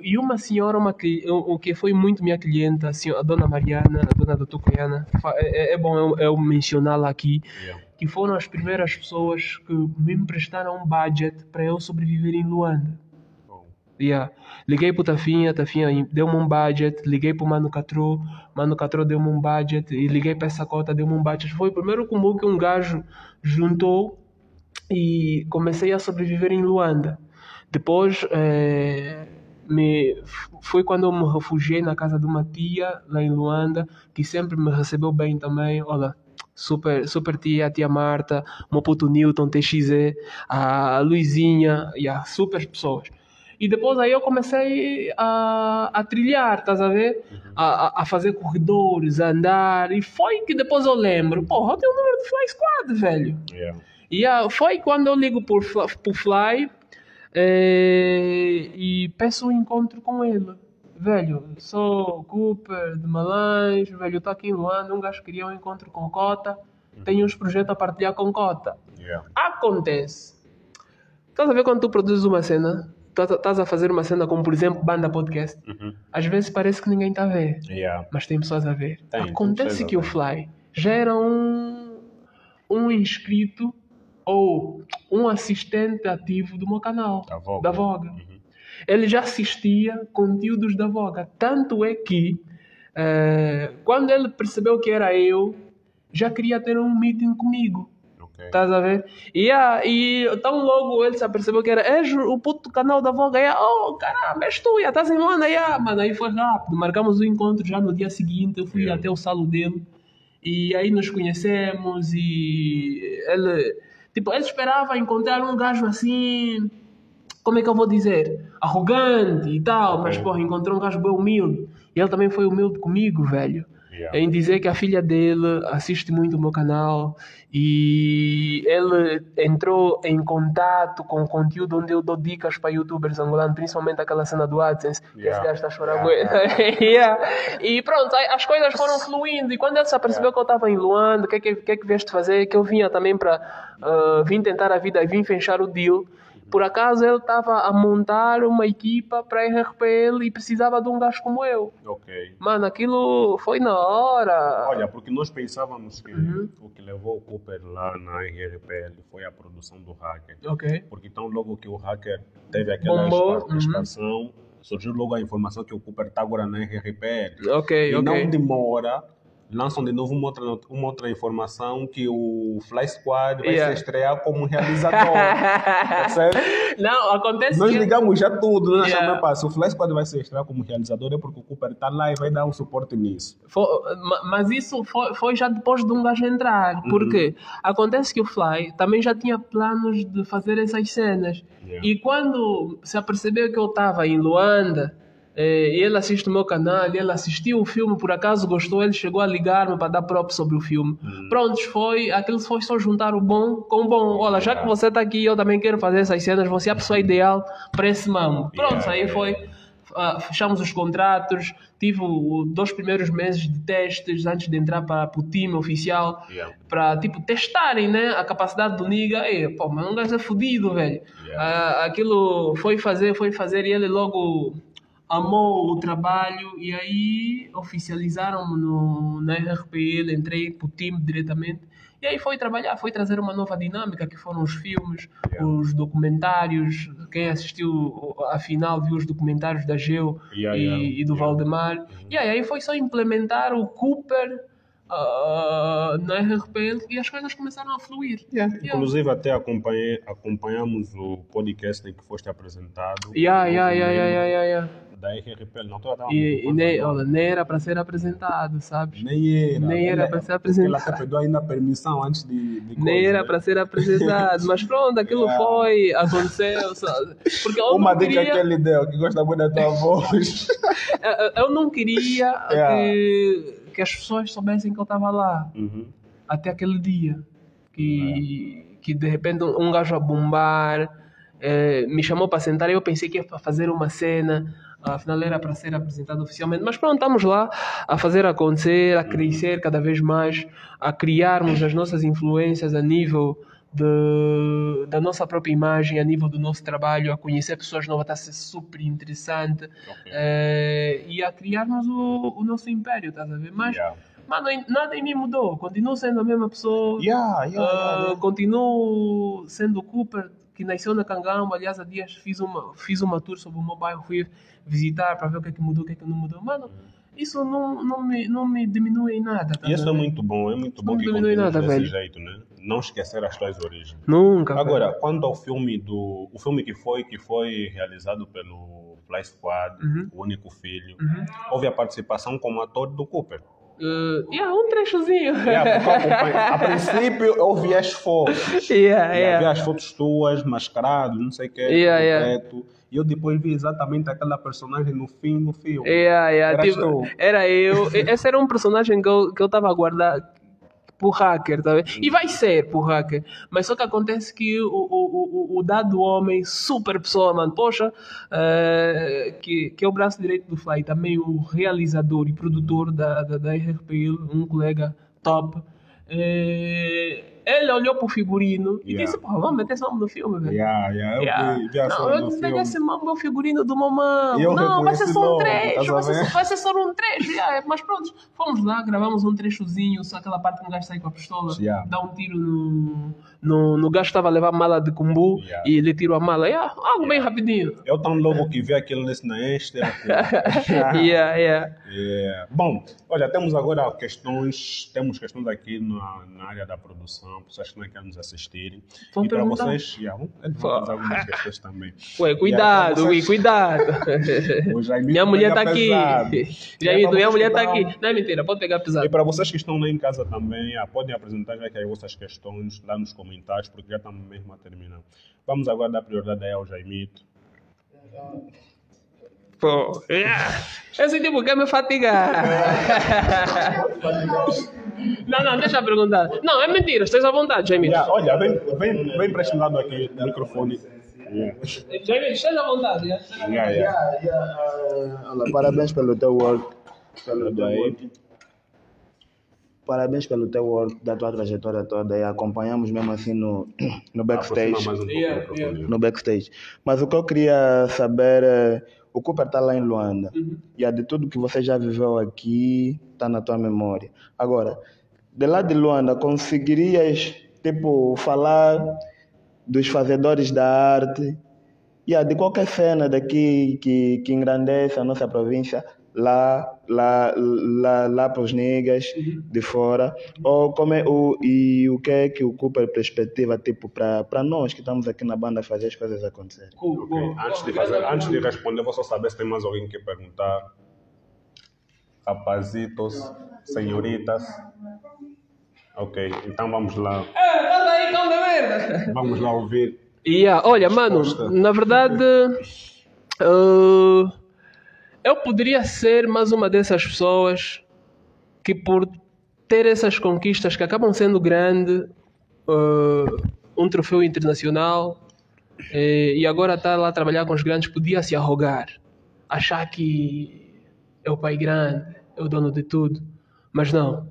S2: e uma senhora, o que foi muito minha cliente, a dona Mariana, a dona da Tucaiana. É bom eu mencioná-la aqui, que foram as primeiras pessoas que me emprestaram um budget para eu sobreviver em Luanda. Yeah. Liguei pro Tafinha deu-me um budget, liguei pro Mano Catrô deu-me um budget, e liguei pra essa cota, deu-me um budget. Foi o primeiro combo que um gajo juntou e comecei a sobreviver em Luanda. Depois foi quando eu me refugiei na casa de uma tia lá em Luanda, que sempre me recebeu bem também. Olha, super tia, a tia Marta, o meu puto Newton, TXE, a Luizinha, yeah, super pessoas. E depois aí eu comecei a trilhar, estás a ver? A fazer corredores, a andar. E foi que depois eu lembro, porra, eu tenho o número do Fly Squad, velho. E foi quando eu ligo por Fly e peço um encontro com ele. Velho, sou Cooper de Malães, velho, estou aqui em Luanda, um gajo queria um encontro com Cota, tenho uns projetos a partilhar com Cota. Acontece. Estás a ver quando tu produzes uma cena? Estás a fazer uma cena como, por exemplo, banda podcast. Às vezes parece que ninguém está a ver, mas tem pessoas a ver. Acontece que o Fly já era um inscrito ou um assistente ativo do meu canal, da Voga. Ele já assistia conteúdos da Voga. Tanto é que, quando ele percebeu que era eu, já queria ter um meeting comigo. Estás a ver? E tão logo ele se apercebeu que era o puto canal da Voga. Oh, caramba, és tu, estás em Luanda. Mano, aí foi rápido. Marcamos o encontro já no dia seguinte. Eu fui até o salo dele. E aí nos conhecemos. E ele esperava encontrar um gajo assim, como é que eu vou dizer? Arrogante e tal. Mas, porra, encontrou um gajo bem humilde. E ele também foi humilde comigo, velho. Em dizer que a filha dele assiste muito o meu canal e ele entrou em contato com o conteúdo onde eu dou dicas para youtubers angolanos, principalmente aquela cena do AdSense, que esse gajo está chorando. E pronto, as coisas foram fluindo, e quando ele se apercebeu que eu estava em Luanda, o que é que vieste fazer, que eu vinha também para vir tentar a vida e vim fechar o deal. Por acaso ele estava a montar uma equipa para a RPL e precisava de um gajo como eu. Mano, aquilo foi na hora.
S1: Olha, porque nós pensávamos que o que levou o Cooper lá na RPL foi a produção do Hacker. Porque tão logo que o Hacker teve aquela expansão, surgiu logo a informação que o Cooper está agora na RPL. Não demora, lançam de novo uma outra informação que o Fly Squad vai se estrear como realizador. Certo?
S2: Não, acontece
S1: nós ligamos já tudo, nós chamamos, se o Fly Squad vai se estrear como realizador é porque o Cooper está lá e vai dar um suporte nisso.
S2: Mas isso foi já depois de um gajo entrar, porque acontece que o Fly também já tinha planos de fazer essas cenas. E quando se apercebeu que eu estava em Luanda, ele assiste o meu canal, ele assistiu o filme, por acaso gostou, ele chegou a ligar-me para dar próprio sobre o filme. Pronto, aquilo foi só juntar o bom com o bom. Olha, já que você está aqui, eu também quero fazer essas cenas, você é a pessoa ideal para esse mambo. Pronto, aí foi. Fechamos os contratos, tive os 2 primeiros meses de testes antes de entrar para o time oficial, para testarem, né, a capacidade do Niga. Mas um gajo é fodido, velho. Aquilo foi fazer e ele logo amou o trabalho, e aí oficializaram-me na RPL, entrei para o time diretamente E aí foi trabalhar, foi trazer uma nova dinâmica, que foram os filmes, os documentários. Quem assistiu a final viu os documentários da Geo e do Valdemar. E aí foi só implementar o Cooper na RRPL e as coisas começaram a fluir.
S1: Inclusive até acompanhamos o podcast em que foste apresentado. Da RRPL, não estou a dar
S2: nem era para ser apresentado, sabes?
S1: Nem era
S2: para ser apresentado.
S1: Ela até pediu ainda permissão antes de
S2: nem era para ser apresentado, mas pronto, aquilo aconteceu. Porque
S1: uma dica que ele deu, que gosta muito da tua voz.
S2: Eu não queria que as pessoas soubessem que eu estava lá. Até aquele dia. Que de repente um gajo a bombar me chamou para sentar e eu pensei que ia fazer uma cena. Afinal era para ser apresentado oficialmente, mas pronto, estamos lá a fazer acontecer, a crescer cada vez mais, a criarmos as nossas influências a nível da nossa própria imagem, a nível do nosso trabalho, a conhecer pessoas novas, está a ser super interessante, e a criarmos o nosso império, estás a ver? Mas mano, nada em mim mudou, continuo sendo a mesma pessoa, continuo sendo o Cooper que nasceu na Cangamba. Aliás, há dias fiz uma tour sobre o meu bairro, fui visitar para ver o que é que mudou, o que é que não mudou. Mano, isso não me diminui em nada. Tá,
S1: e isso é muito bom que
S2: diminui nada,
S1: desse
S2: velho.
S1: jeito, né? Não esquecer as tuas origens.
S2: Nunca.
S1: Agora,
S2: velho.
S1: quanto ao filme que foi realizado pelo Fly Squad, O Único Filho, houve a participação como ator do Cooper.
S2: Um trechozinho.
S1: A princípio eu vi as fotos. Vi as fotos tuas, mascarado, não sei o que, preto. E eu depois vi exatamente aquela personagem no filme.
S2: Era eu. Esse era um personagem que eu estava a guardar pro hacker, tá vendo? E vai ser pro hacker. Mas só que acontece que o dado homem, super pessoa, mano, poxa, que é o braço direito do Fly, também o realizador e produtor da RRPL, um colega top. Ele olhou pro figurino e disse, pô, vamos meter esse nome no filme, velho.
S1: Eu vi a cena no filme.
S2: Esse nome é o figurino do mamão. Não, vai ser só um trecho. Vai ser só um trecho. Mas pronto, fomos lá, gravamos um trechozinho, só aquela parte que o gajo sai com a pistola, dá um tiro no gajo que estava a levar mala de cumbu e ele tirou a mala. Algo bem rapidinho.
S1: Eu tão logo que vi aquilo nesse na extra. Bom, olha, temos agora questões aqui na área da produção, pessoas que não querem nos assistirem.
S2: Vamos
S1: e para
S2: perguntar?
S1: vocês, vamos fazer algumas questões também.
S2: Cuidado. Minha mulher está aqui. Minha mulher está aqui. Não é mentira, pode pegar pesado.
S1: E para vocês que estão lá em casa também, podem apresentar já que as vossas questões lá nos comentários, porque já estamos mesmo a terminar. Vamos agora dar prioridade aí ao Jaimito.
S2: Pô, esse tipo quer me fatigar. Não, deixa eu perguntar. Não, é mentira, esteja à vontade, Jaimito.
S1: Olha, vem para este lado aqui do microfone.
S2: Jaimito, esteja à vontade.
S3: Olha, parabéns pelo teu work. Parabéns pelo teu work, da tua trajetória toda, e acompanhamos mesmo assim no backstage. No backstage. Mas o que eu queria saber é, o Cooper está lá em Luanda. E de tudo que você já viveu aqui, está na tua memória. Agora, de lá de Luanda, conseguirias, falar dos fazedores da arte, de qualquer cena daqui que engrandece a nossa província, lá para os niggas de fora, e o que é que o Cooper perspectiva para nós que estamos aqui na banda fazer as coisas acontecerem.
S1: Okay. Antes de responder, vou só saber se tem mais alguém que quer perguntar. Rapazitos, senhoritas. Ok, então vamos lá.
S2: Faz aí, cão de merda!
S1: Vamos lá ouvir.
S2: Olha, mano, na verdade, eu poderia ser mais uma dessas pessoas que, por ter essas conquistas que acabam sendo grandes, um troféu internacional, e agora está lá a trabalhar com os grandes, podia se arrogar, achar que é o pai grande, é o dono de tudo, mas não.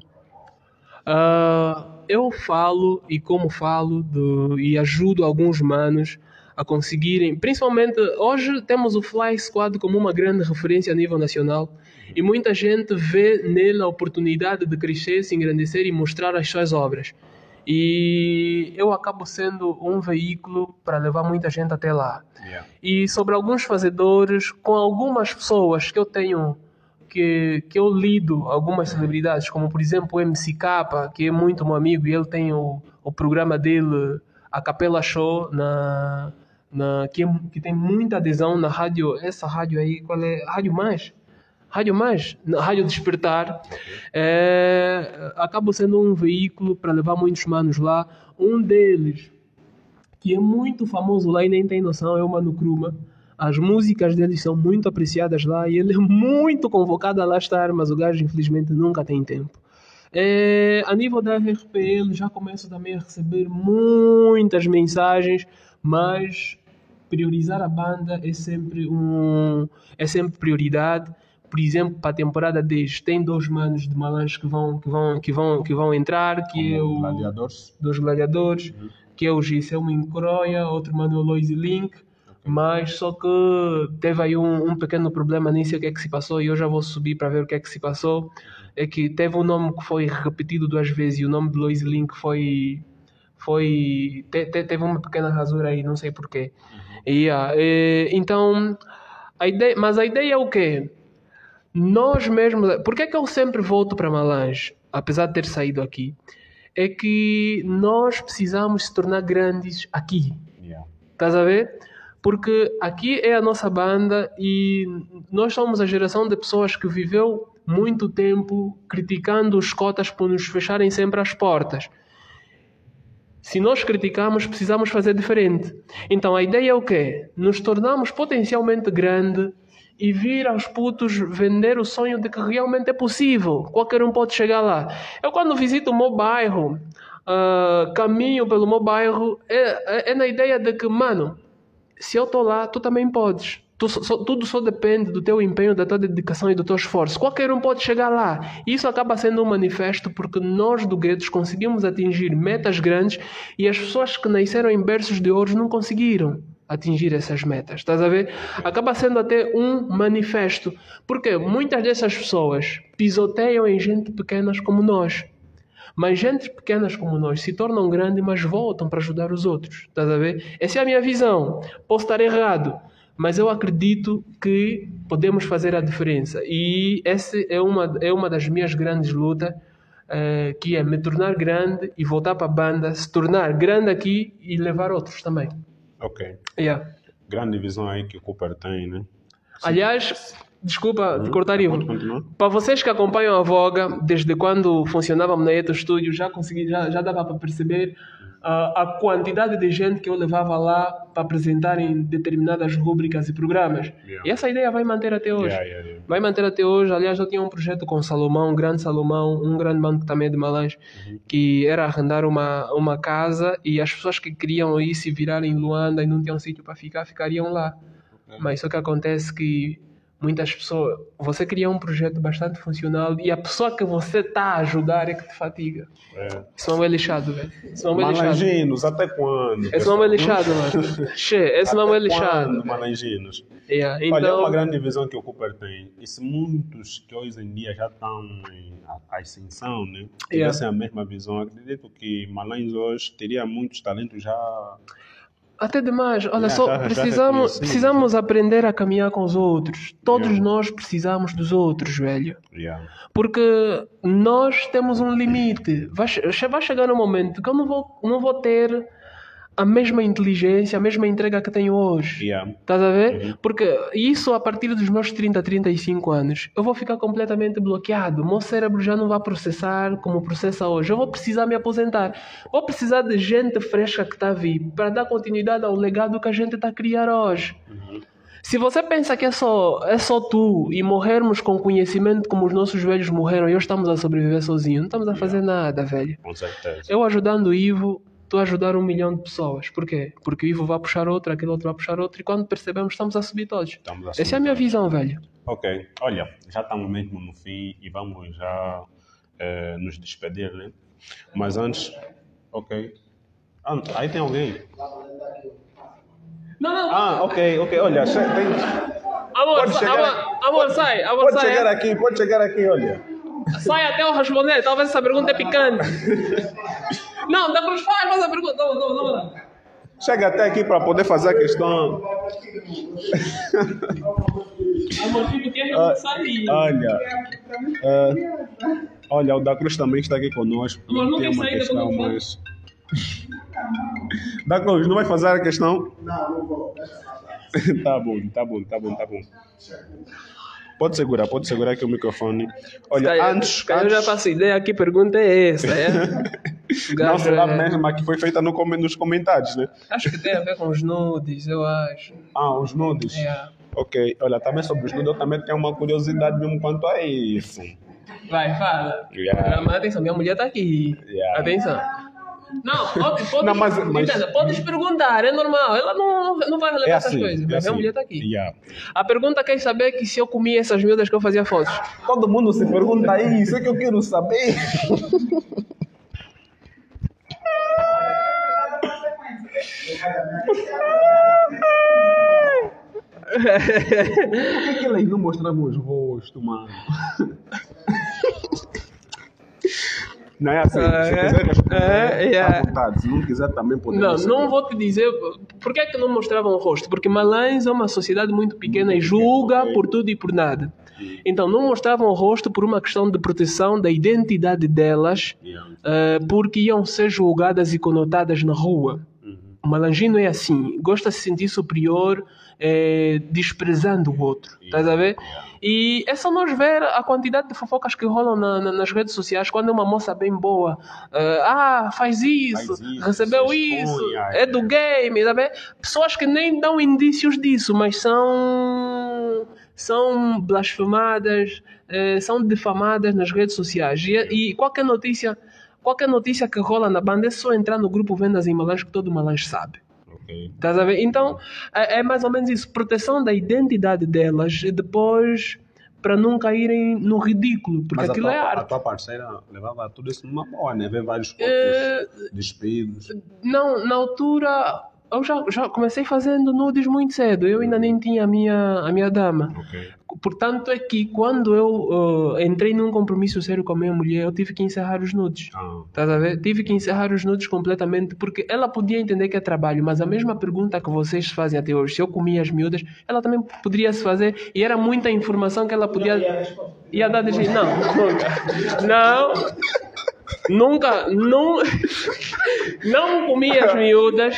S2: Eu falo e ajudo alguns manos a conseguirem, principalmente hoje temos o Fly Squad como uma grande referência a nível nacional e muita gente vê nele a oportunidade de crescer, se engrandecer e mostrar as suas obras. E eu acabo sendo um veículo para levar muita gente até lá. E sobre alguns fazedores, com algumas pessoas que eu tenho, que eu lido, algumas celebridades, como por exemplo o MCK, que é muito meu amigo, e ele tem o programa dele, a Capela Show, que tem muita adesão na rádio. Essa rádio aí, qual é? Rádio Mais? Rádio Despertar. Acabo sendo um veículo para levar muitos manos lá. Um deles, que é muito famoso lá e nem tem noção, é o Mano Kruma. As músicas dele são muito apreciadas lá e ele é muito convocado a lá estar, mas o gajo infelizmente nunca tem tempo. A nível da RPL já começo também a receber muitas mensagens, mas priorizar a banda é sempre prioridade. Por exemplo, para a temporada 10 tem 2 manos de Malange que vão entrar, que é o dos Gladiadores, que é o Gisel Incroia, outro mano, o Loisy Link. Mas só que teve aí um pequeno problema, nem sei o que é que se passou, e eu já vou subir para ver o que é que se passou. É que teve um nome que foi repetido 2 vezes e o nome de Loisy Link teve uma pequena rasura aí, não sei porquê. Então, a ideia é o quê? Nós mesmos... Por que é que eu sempre volto para Malange, apesar de ter saído aqui? É que nós precisamos se tornar grandes aqui. Estás a ver? Porque aqui é a nossa banda e nós somos a geração de pessoas que viveu muito tempo criticando os cotas por nos fecharem sempre as portas. Se nós criticamos, precisamos fazer diferente. Então a ideia é o quê? Nos tornarmos potencialmente grande e vir aos putos vender o sonho de que realmente é possível. Qualquer um pode chegar lá. Eu quando visito o meu bairro, caminho pelo meu bairro, é na ideia de que, mano, se eu estou lá, tu também podes. Tudo só depende do teu empenho, da tua dedicação e do teu esforço. Qualquer um pode chegar lá. E isso acaba sendo um manifesto porque nós do Guetos conseguimos atingir metas grandes e as pessoas que nasceram em berços de ouro não conseguiram atingir essas metas. Estás a ver? Acaba sendo até um manifesto. Porque muitas dessas pessoas pisoteiam em gente pequenas como nós. Mas gente pequenas como nós se tornam grandes, mas voltam para ajudar os outros. Estás a ver? Essa é a minha visão. Posso estar errado, mas eu acredito que podemos fazer a diferença. E essa é uma das minhas grandes lutas, que é me tornar grande e voltar para a banda, se tornar grande aqui e levar outros também.
S1: Ok.
S2: Grande
S1: visão aí que o Cooper tem, né?
S2: Aliás... Desculpa te cortar, Ivo. Para vocês que acompanham a Voga, desde quando funcionávamos na Eto Studio, já dava para perceber a quantidade de gente que eu levava lá para apresentar em determinadas rúbricas e programas. E essa ideia vai manter até hoje. Vai manter até hoje. Aliás, eu tinha um projeto com o Salomão, um grande mano que também é de Malange, que era arrendar uma casa e as pessoas que queriam ir se virar em Luanda e não tinham sítio para ficar, ficariam lá. Mas só que acontece que muitas pessoas... Você cria um projeto bastante funcional e a pessoa que você está a ajudar é que te fatiga. Esse nome é lixado, velho.
S1: Malanginos, até quando?
S2: Esse nome é lixado, mano. Esse nome é lixado.
S1: Malanginos.
S2: Então...
S1: Olha, é uma grande visão que o Cooper tem. E se muitos que hoje em dia já estão em ascensão, né? Tivessem a mesma visão, acredito que Malange hoje teria muitos talentos já...
S2: Até demais. Olha só, precisamos aprender a caminhar com os outros. Todos nós precisamos dos outros, velho. Porque nós temos um limite. Vai chegar um momento que eu não vou ter a mesma inteligência, a mesma entrega que tenho hoje. Estás a ver? Porque isso a partir dos meus 30, 35 anos, eu vou ficar completamente bloqueado. O meu cérebro já não vai processar como processa hoje. Eu vou precisar me aposentar. Vou precisar de gente fresca que está a vir para dar continuidade ao legado que a gente está a criar hoje. Se você pensa que é só tu e morrermos com conhecimento como os nossos velhos morreram e hoje estamos a sobreviver sozinhos, não estamos a fazer nada, velho.
S1: Com certeza.
S2: Eu ajudando o Ivo, estou a ajudar 1 milhão de pessoas. Por quê? Porque o Ivo vai puxar outro, aquele outro vai puxar outro, e quando percebemos estamos a subir todos. Essa é a minha visão, velho.
S1: Ok. Olha, já estamos mesmo no fim e vamos já nos despedir, né? Mas antes... Ok. Aí tem alguém?
S2: Não.
S1: Ok. Olha, tem...
S2: Amor, sai.
S1: Pode chegar aqui, olha.
S2: Sai até eu responder, talvez essa pergunta é picante. Não, dá para os pais fazer a pergunta. Vamos.
S1: Chega até aqui para poder fazer a questão. Olha, o da Cruz também está aqui conosco. Tem uma questão, mas... Da Cruz, não vai fazer a questão?
S3: Não vou.
S1: Tá bom. Pode segurar aqui o microfone. Olha, antes...
S2: Eu já faço ideia, que pergunta é essa, é?
S1: Não será a mesma que foi feita nos comentários, né?
S2: Acho que tem a ver com os nudes, eu acho.
S1: Os nudes?
S2: É.
S1: Ok. Olha, também sobre os nudes, eu também tenho uma curiosidade mesmo quanto a isso.
S2: Vai, fala. Mas atenção, minha mulher tá aqui. Atenção. Não, podes perguntar, é normal. Ela não vai relevar essas coisas, mas minha mulher tá aqui. A pergunta quer saber que se eu comia essas miúdas que eu fazia fotos.
S1: Todo mundo se pergunta isso, é que eu quero saber. Por que eles não mostravam os rostos, mano? Não é assim, se quiser responder, à vontade. Se não quiser também podemos.
S2: Não vou te dizer. Por que é que não mostravam o rosto? Porque Malães é uma sociedade muito pequena e julga por tudo e por nada. Então não mostravam o rosto por uma questão de proteção da identidade delas, porque iam ser julgadas e conotadas na rua. O malangino é assim, gosta de se sentir superior, desprezando o outro, estás a ver? E é só nós ver a quantidade de fofocas que rolam nas redes sociais quando é uma moça bem boa. Faz isso, recebeu isso, é do game, tá vendo? Pessoas que nem dão indícios disso, mas são blasfemadas, são difamadas nas redes sociais. E qualquer notícia que rola na banda é só entrar no grupo Vendas em Malães que todo Malães sabe. Estás a ver? Então, é mais ou menos isso. Proteção da identidade delas e depois para não caírem no ridículo. Porque aquilo é arte.
S1: A tua parceira levava tudo isso numa boa, né? Ver vários fotos despidos.
S2: Não, na altura... Eu já comecei fazendo nudes muito cedo. Eu ainda nem tinha a minha dama. Portanto, é que quando eu entrei num compromisso sério com a minha mulher, eu tive que encerrar os nudes. Estás a ver? Tive que encerrar os nudes completamente, porque ela podia entender que é trabalho, mas a mesma pergunta que vocês fazem até hoje, se eu comia as miúdas, ela também poderia se fazer, e era muita informação que ela podia... Ia dar de jeito. Nunca, não comia as miúdas,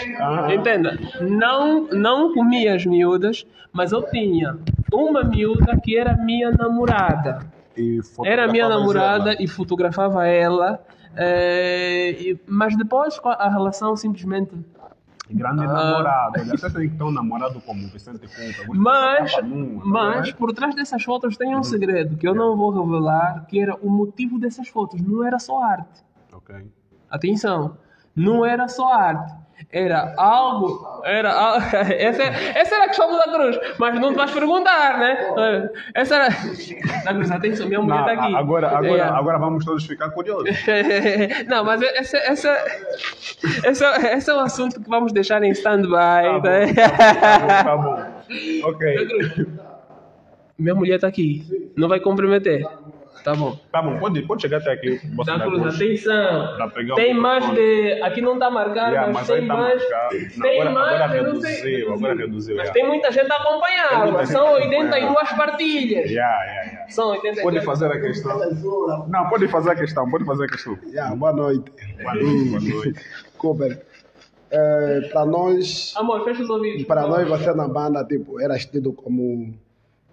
S2: entenda, não comia as miúdas, mas eu tinha uma miúda que era minha namorada. Era minha namorada e fotografava ela, mas depois a relação simplesmente...
S1: Grande namorado, até tem que ter um namorado como Vicente Conta.
S2: Mas por trás dessas fotos tem um segredo que eu não vou revelar, que era o motivo dessas fotos. Não era só arte. Atenção, não era só arte. Era algo... Essa era a questão da Cruz, mas não te vais perguntar, né? Essa era... Da Cruz, atenção, minha mulher está aqui.
S1: Agora vamos todos ficar curiosos.
S2: Não, mas esse é um assunto que vamos deixar em stand-by.
S1: Tá bom. Ok.
S2: Minha mulher está aqui, não vai comprometer. Tá bom,
S1: pode chegar até aqui.
S2: Da Cruz, atenção. Tem mais de... Aqui não está marcado, mas tem mais...
S1: Agora reduziu.
S2: Mas tem muita gente a acompanhar. São 82 partilhas. São 82.
S1: Pode fazer a questão. Não, pode fazer a questão.
S3: Boa noite.
S1: Boa noite.
S3: Cooper, para nós...
S2: Amor, fecha os ouvidos.
S3: Para nós, você na banda, tipo, era tido como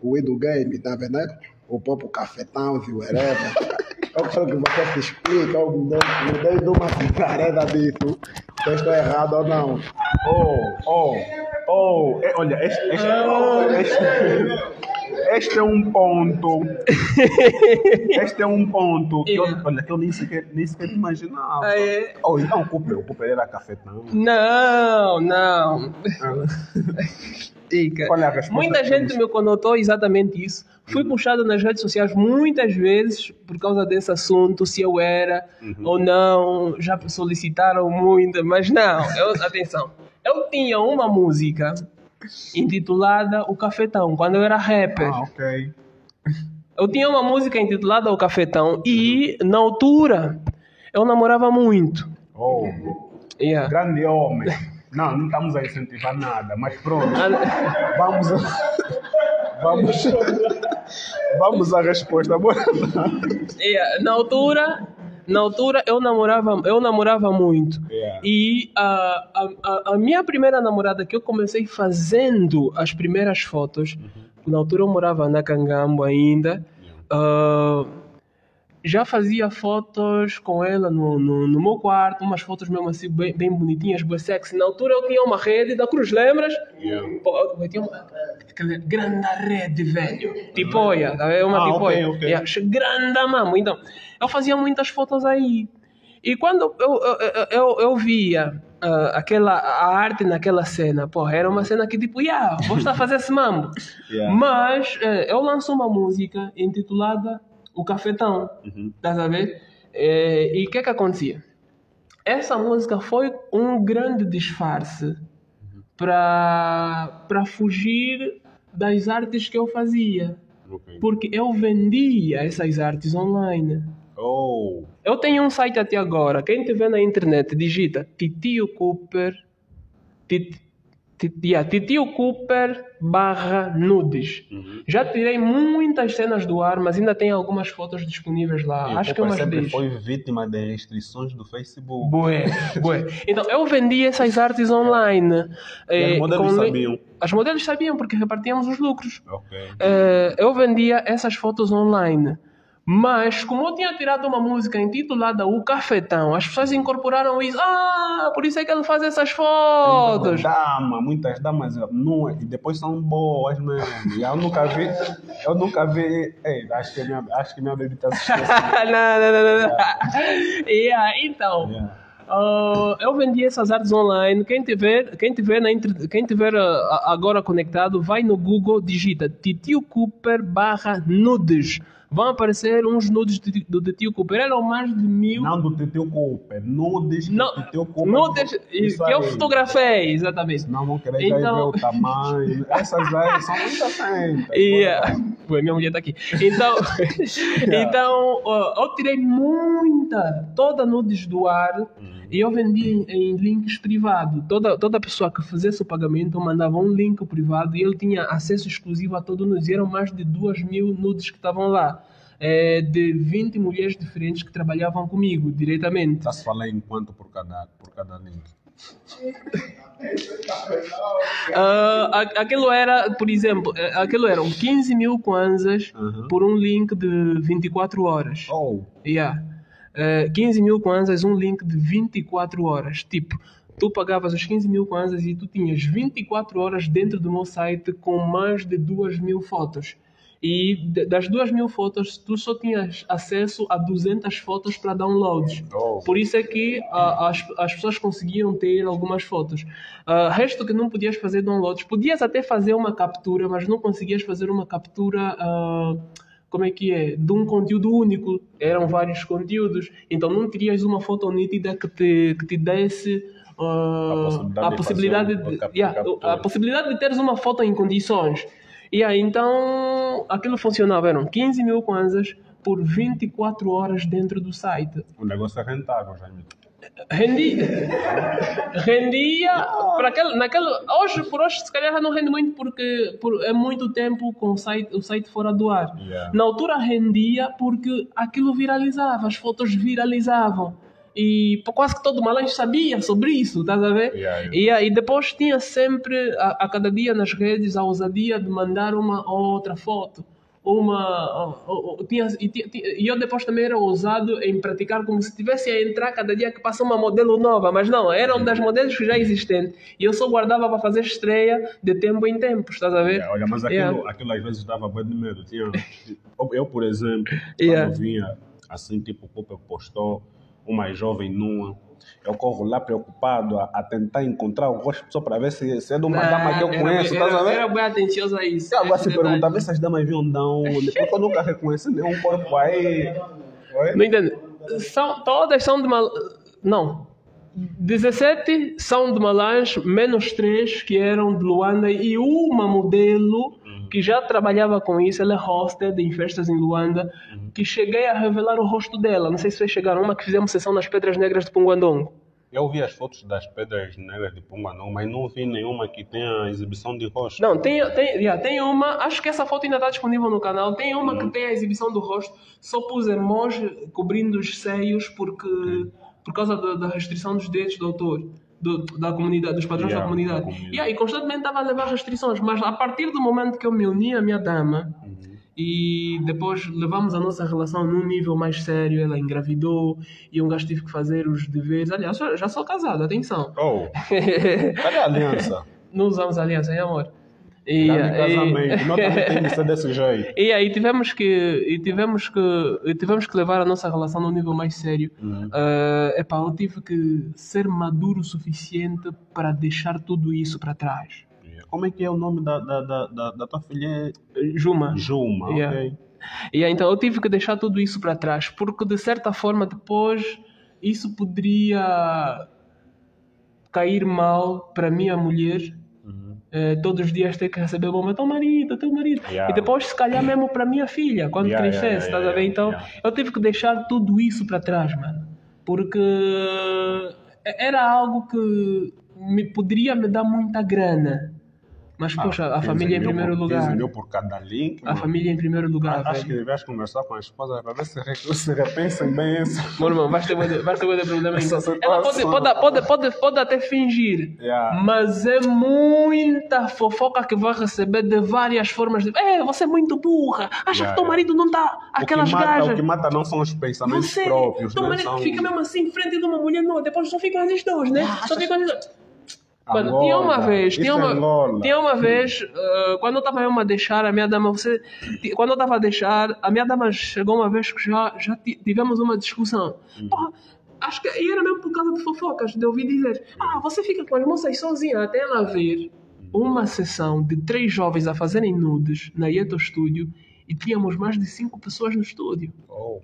S3: o do game, tá vendo, né? O Popo Cafetão e o whatever. Eu quero que você se explique, eu me dei de uma picareta disso. Se eu estou errado ou não.
S1: Olha, este é um ponto. Que eu nem sequer imaginava. Então o Cooper era cafetão.
S2: Não.
S1: Qual é a resposta?
S2: Muita gente me conotou exatamente isso. Fui puxado nas redes sociais muitas vezes por causa desse assunto, se eu era ou não. Já solicitaram muito, mas não. Atenção. Eu tinha uma música intitulada O Cafetão, quando eu era rapper. Eu tinha uma música intitulada O Cafetão e, na altura, eu namorava muito.
S1: Oh, grande homem. Não estamos a incentivar nada, mas pronto. Vamos à resposta.
S2: Na altura eu namorava muito. E a minha primeira namorada, que eu comecei fazendo as primeiras fotos, na altura eu morava na Cangambo ainda, já fazia fotos com ela no meu quarto, umas fotos mesmo assim bem bonitinhas, bem sexy. Na altura eu tinha uma rede da Cruz, lembras? Pô, eu tinha aquela grande rede, velho. Tipoia, é uma tipoia.
S1: Okay.
S2: Grande mamo. Então, eu fazia muitas fotos aí. E quando eu via a arte naquela cena, porra, era uma cena que tipo, vou estar a fazer esse mambo. Mas eu lanço uma música intitulada O Cafetão, estás a ver? E o que acontecia? Essa música foi um grande disfarce para fugir das artes que eu fazia. Porque eu vendia essas artes online. Eu tenho um site até agora. Quem te vê na internet, digita Titio Cooper, Titio Cooper /nudes. Já tirei muitas cenas do ar, mas ainda tem algumas fotos disponíveis lá. Acho que umas
S1: sempre foi vítima de restrições do Facebook.
S2: Bué. Então, eu vendi essas artes online.
S1: E as modelos sabiam?
S2: As modelos sabiam, porque repartíamos os lucros. Eu vendia essas fotos online. Mas, como eu tinha tirado uma música intitulada O Cafetão, as pessoas incorporaram isso. Por isso é que ele faz essas fotos.
S1: Muitas damas nuas, e depois são boas mesmo. Eu nunca vi. Acho que minha bebida está se esquecendo.
S2: Não. Então. Eu vendi essas artes online. Quem tiver agora conectado, vai no Google, digita Titio Cooper /nudes. Vão aparecer uns nudes do Titio Cooper. Eram mais de 1000.
S1: Não do Titio Cooper, nudes do Titio Cooper.
S2: Nudes que eu fotografei, exatamente.
S1: Não vão querer ver o tamanho. Essas aí são muito atentas.
S2: Minha mulher está aqui. Então, eu tirei toda nudes do ar. E eu vendi em links privados. Toda pessoa que fizesse o pagamento mandava um link privado e ele tinha acesso exclusivo a todo nudes. E eram mais de 2000 nudes que estavam lá. De 20 mulheres diferentes que trabalhavam comigo diretamente.
S1: Está-se falando em quanto por cada link?
S2: Aquilo era, por exemplo, eram 15 mil kwanzas por um link de 24 horas. 15 mil kwanzas, um link de 24 horas. Tipo, tu pagavas os 15 mil kwanzas e tu tinhas 24 horas dentro do meu site com mais de 2000 fotos. E das 2000 fotos, tu só tinhas acesso a 200 fotos para downloads. Por isso é que as pessoas conseguiam ter algumas fotos. Resto que não podias fazer downloads. Podias até fazer uma captura, mas não conseguias fazer uma captura... de um conteúdo único. Eram vários conteúdos, então não terias uma foto nítida que te desse a possibilidade de teres uma foto em condições. Então aquilo funcionava, eram 15 mil kwanzas por 24 horas dentro do site.
S1: O negócio é rentável, Jaime.
S2: Rendia hoje por hoje se calhar não rende muito porque é muito tempo com o site fora do ar. Na altura rendia porque aquilo viralizava, as fotos viralizavam e quase que todo malanche sabia sobre isso, estás a ver? E depois tinha sempre a cada dia nas redes a ousadia de mandar uma outra foto. E eu depois também era ousado em praticar como se estivesse a entrar cada dia que passa uma modelo nova, mas não, eram das modelos que já existentes e eu só guardava para fazer estreia de tempo em tempo, estás a ver?
S1: Olha, mas aquilo às vezes dava bem de medo. Eu, por exemplo, quando vinha assim, tipo, o Cooper postou uma jovem nua, eu corro lá preocupado a tentar encontrar o rosto só para ver se é de uma dama que eu conheço, estás a ver?
S2: Era bem atencioso a isso.
S1: Eu agora se perguntava se essas damas viam depois eu nunca reconheci nenhum corpo aí.
S2: Não entendo. Todas são de Não. 17 são de Malange, menos 3 que eram de Luanda e uma modelo que já trabalhava com isso, ela é hosted em festas em Luanda, que cheguei a revelar o rosto dela. Não sei se vocês chegaram, uma que fizemos sessão nas Pedras Negras de Punguandongo.
S1: Eu vi as fotos das Pedras Negras de Pumbanong, mas não vi nenhuma que tenha exibição de rosto.
S2: Não, tem uma, acho que essa foto ainda está disponível no canal, tem uma que tem a exibição do rosto, só pus emoji cobrindo os seios por causa da restrição dos direitos do autor, da comunidade, dos padrões da comunidade. E constantemente estava a levar restrições, mas a partir do momento que eu me uni à minha dama, e depois levamos a nossa relação num nível mais sério, ela engravidou e um gajo tive que fazer os deveres. Aliás, já sou casado, atenção.
S1: Cadê a aliança?
S2: Não usamos aliança, hein, amor?
S1: Casamento, não tem que ser desse jeito.
S2: E aí tivemos que levar a nossa relação num nível mais sério. Eu tive que ser maduro o suficiente para deixar tudo isso para trás.
S1: Como é que é o nome da tua filha?
S2: Juma.
S1: Ok.
S2: E então eu tive que deixar tudo isso para trás, porque de certa forma depois isso poderia cair mal para minha mulher. Todos os dias ter que receber o meu teu marido. E depois se calhar mesmo para minha filha, quando crescesse, estás a ver? Então eu tive que deixar tudo isso para trás, mano. Porque era algo que poderia me dar muita grana. Mas, poxa, a família em primeiro lugar.
S1: 15 mil por cada link.
S2: A família em primeiro lugar,
S1: acho que devias conversar com a esposa para ver se repensem bem isso.
S2: Meu irmão, vais ter problema em casa. Ela pode até fingir, mas é muita fofoca que vai receber de várias formas. Você é muito burra. Acha que teu marido não está aquelas gajas.
S1: O que mata não são os pensamentos próprios.
S2: Teu marido fica mesmo assim em frente de uma mulher nova. Depois só ficam as dois, né? Só ficam as dois. Mano, tinha uma vez, quando eu estava a deixar a minha dama, quando eu estava a deixar, a minha dama chegou uma vez que já tivemos uma discussão. Porra, acho que era mesmo por causa de fofocas, de ouvir dizer, você fica com as moças sozinha, até ela ver uma sessão de 3 jovens a fazerem nudes na Yeto Studio e tínhamos mais de 5 pessoas no estúdio.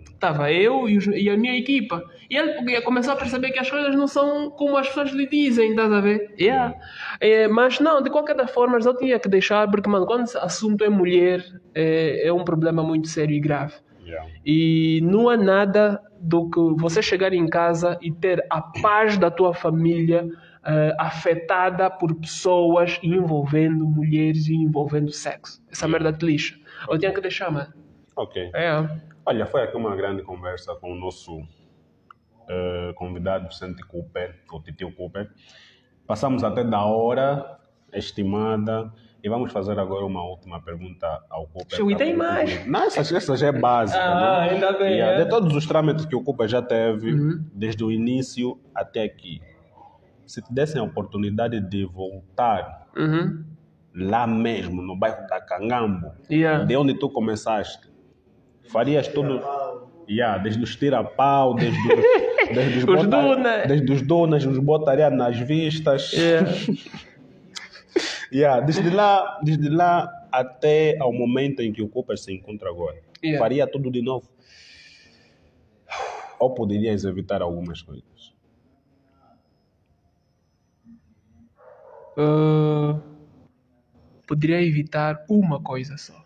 S2: Estava eu e a minha equipa. E ele começou a perceber que as coisas não são como as pessoas lhe dizem, estás a ver? Mas não, de qualquer forma, eu tinha que deixar, porque, mano, quando o assunto é mulher, é um problema muito sério e grave. E não há nada do que você chegar em casa e ter a paz da tua família afetada por pessoas envolvendo mulheres e envolvendo sexo. Essa merda te lixa. Eu tinha que deixar, mano.
S1: Ok. Olha, foi aqui uma grande conversa com o nosso convidado, Vicente Cooper, o Titio Cooper. Passamos até da hora estimada e vamos fazer agora uma última pergunta ao Cooper.
S2: E tem mais.
S1: Não, essa já é básica.
S2: Ainda bem.
S1: De todos os trâmites que o Cooper já teve, desde o início até aqui, se te dessem a oportunidade de voltar lá mesmo, no bairro da Cangambo, de onde tu começaste, farias tudo, desde os tira-pau, desde os donas, os botaria nas vistas, desde lá até ao momento em que o Cooper se encontra agora, faria tudo de novo? Ou poderias evitar algumas coisas?
S2: Poderia evitar uma coisa só.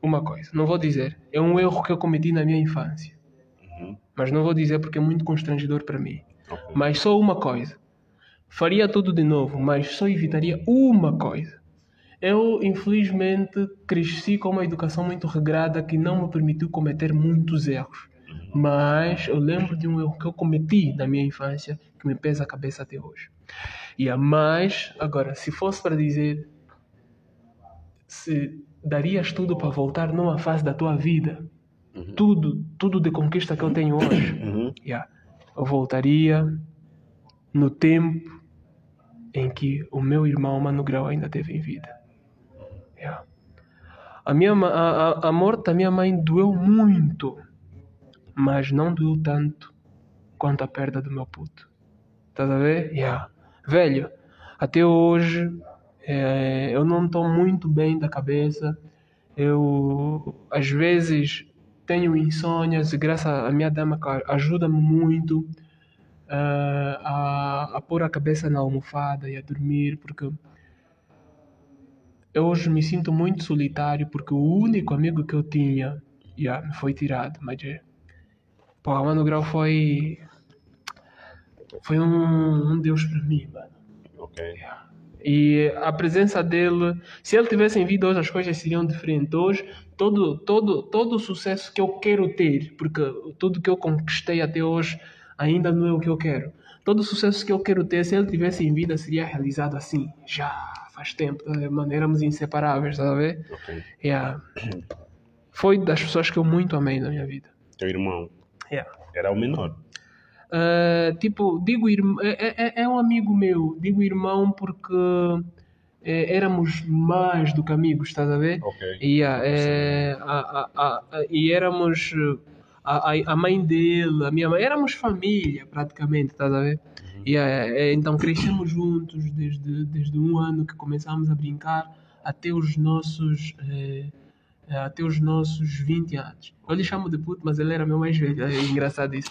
S2: Uma coisa. Não vou dizer. É um erro que eu cometi na minha infância. Mas não vou dizer porque é muito constrangedor para mim. Mas só uma coisa. Faria tudo de novo, mas só evitaria uma coisa. Eu, infelizmente, cresci com uma educação muito regrada que não me permitiu cometer muitos erros. Mas eu lembro de um erro que eu cometi na minha infância que me pesa a cabeça até hoje. Mas, agora, se fosse para dizer se darias tudo para voltar numa fase da tua vida, tudo de conquista que eu tenho hoje, eu voltaria no tempo em que o meu irmão Mano Grau ainda teve em vida. A morte da minha mãe doeu muito, mas não doeu tanto quanto a perda do meu puto. Estás a ver? Velho, até hoje eu não estou muito bem da cabeça. Eu, às vezes, tenho insônias e graças à minha dama que ajuda-me muito a pôr a cabeça na almofada e a dormir, porque eu hoje me sinto muito solitário, porque o único amigo que eu tinha me foi tirado. Mas Mano Grau foi Foi um Deus para mim, mano.
S1: Ok.
S2: E a presença dele, se ele tivesse em vida hoje as coisas seriam diferentes. Hoje, todo o sucesso que eu quero ter, porque tudo que eu conquistei até hoje ainda não é o que eu quero. Todo o sucesso que eu quero ter, se ele tivesse em vida, seria realizado assim, já faz tempo, mano, éramos inseparáveis, tá a ver?
S1: Ok.
S2: Yeah. Foi das pessoas que eu muito amei na minha vida.
S1: Teu irmão?
S2: Yeah.
S1: Era o menor?
S2: Digo irmão, é um amigo meu, digo irmão porque éramos mais do que amigos, estás a ver?
S1: Ok.
S2: E éramos a mãe dele, a minha mãe, éramos família praticamente, estás a ver? Então crescemos juntos desde um ano que começámos a brincar até os nossos 20 anos. Eu lhe chamo de puto, mas ele era meu mais velho. É engraçado isso.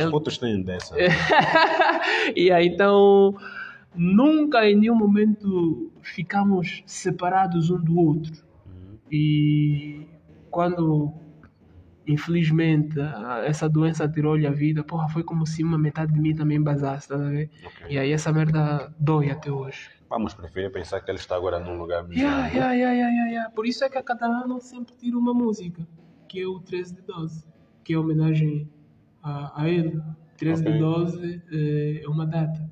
S1: Os putos têm dessa.
S2: Então, nunca em nenhum momento ficamos separados um do outro. E quando, infelizmente, essa doença tirou-lhe a vida, porra, foi como se uma metade de mim também basasse, tá a ver?
S1: Okay.
S2: E aí essa merda dói até hoje.
S1: Vamos preferir pensar que ele está agora num lugar melhor.
S2: Por isso é que a cada ano sempre tiro uma música, que é o 13 de 12, que é homenagem a ele. 13 de 12 é uma data.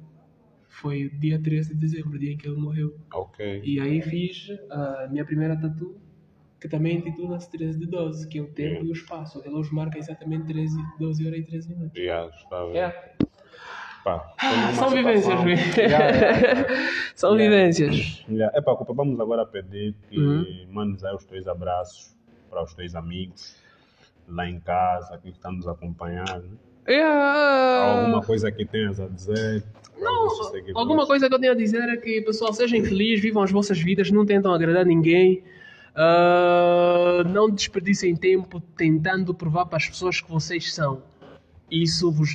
S2: Foi o dia 13 de dezembro, o dia em que ele morreu.
S1: Ok.
S2: E aí fiz a minha primeira tatu, que também intitula-se 13 de 12, que é o tempo e o espaço. O relógio marca exatamente 12 horas e 13 minutos.
S1: Está bem.
S2: São vivências, São vivências.
S1: Vamos agora pedir que mandes aí os teus abraços para os teus amigos lá em casa, que estão nos acompanhando. Alguma coisa que tenhas a dizer?
S2: Não, alguma coisa que eu tenho a dizer é que, pessoal, sejam felizes, vivam as vossas vidas, não tentam agradar ninguém. Não desperdicem tempo tentando provar para as pessoas que vocês são. Isso vos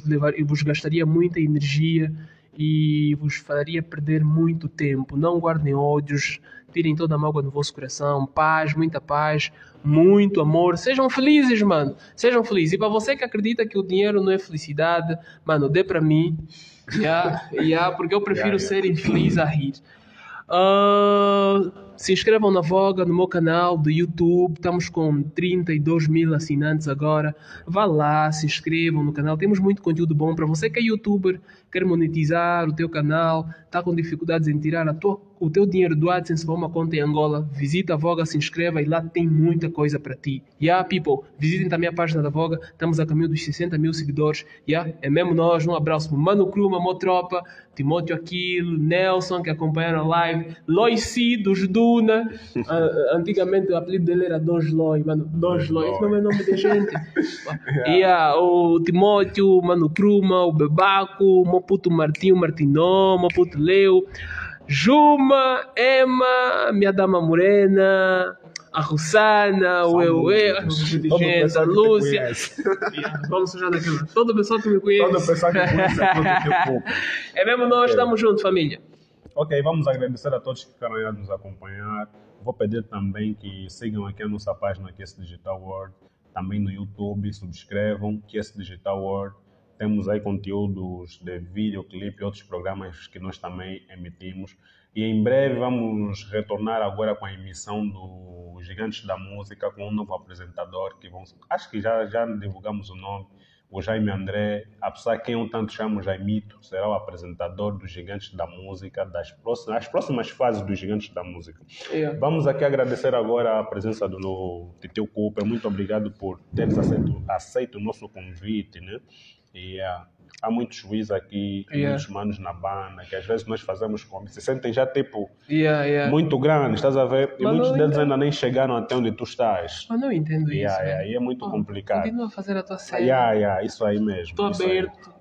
S2: gastaria muita energia e vos faria perder muito tempo. Não guardem ódios, tirem toda a mágoa do vosso coração. Paz, muita paz, muito amor. Sejam felizes, mano. Sejam felizes. E para você que acredita que o dinheiro não é felicidade, mano, dê para mim. Porque eu prefiro ser infeliz a rir. Se inscrevam na Voga, no meu canal do YouTube. Estamos com 32 mil assinantes agora. Vá lá, se inscrevam no canal. Temos muito conteúdo bom para você que é youtuber, quer monetizar o teu canal, está com dificuldades em tirar o teu dinheiro do AdSense para uma conta em Angola. Visita a Voga, se inscreva e lá tem muita coisa para ti. People, visitem também a página da Voga. Estamos a caminho dos 60 mil seguidores. É mesmo nós. Um abraço para Mano Kruma, Mo Tropa, Timóteo Aquilo, Nelson, que acompanharam a live, Loici, dos Duna. Antigamente o apelido dele era Don Sloy, mano. Don Sloy, esse não é nome de gente. O Timóteo, Mano Kruma, o Bebaco, o Moputo Martinho, Martinó, Moputo Leo, Juma, Emma, minha dama morena, a Rosana, o Eue, a Lúcia. Vamos sujar daquilo. Toda pessoa que me conhece.
S1: Toda pessoa que conhece
S2: é mesmo nós, estamos juntos, família.
S1: Ok, vamos agradecer a todos que ficaram aí a nos acompanhar. Vou pedir também que sigam aqui a nossa página QS Digital World, também no YouTube, subscrevam QS Digital World. Temos aí conteúdos de videoclipe e outros programas que nós também emitimos. E em breve vamos retornar agora com a emissão do Gigantes da Música, com um novo apresentador, acho que já divulgamos o nome, o Jaime André, a pessoa a quem eu tanto chamo Jaimito, será o apresentador dos Gigantes da Música, das próximas fases dos Gigantes da Música. Vamos aqui agradecer agora a presença do Titeu Cooper. Muito obrigado por teres aceito o nosso convite, né? Há muitos juízes aqui, muitos manos na banda, que às vezes nós fazemos se sentem já tipo muito grandes, estás a ver? E muitos deles ainda nem chegaram até onde tu estás.
S2: Eu não entendo isso.
S1: E é muito complicado.
S2: Continua a fazer a tua série.
S1: Isso aí mesmo.
S2: Estou aberto.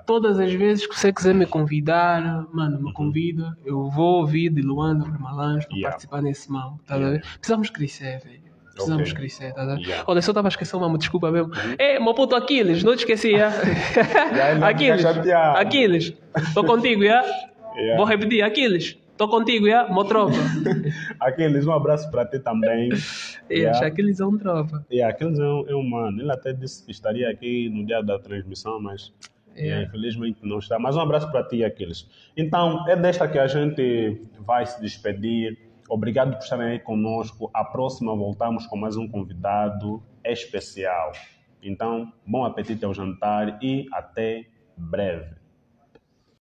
S2: Todas as vezes que você quiser me convidar, mano, me convida. Eu vou ouvir de Luanda para Malange para participar nesse mal. Tá a ver? Precisamos crescer, velho. Precisamos crescer, tá vendo? Olha, só estava a esquecer uma desculpa mesmo. Meu puto Aquiles, não te esqueci, Aquiles, estou contigo, Vou repetir, Aquiles, estou contigo, Mo tropa.
S1: Aquiles, um abraço para ti também.
S2: Aquiles é um tropa.
S1: Aquiles é um mano. Ele até disse que estaria aqui no dia da transmissão, mas Infelizmente não está. Mas um abraço para ti e aqueles. Então, é desta que a gente vai se despedir. Obrigado por estarem aí conosco. A próxima voltamos com mais um convidado especial. Então, bom apetite ao jantar e até breve.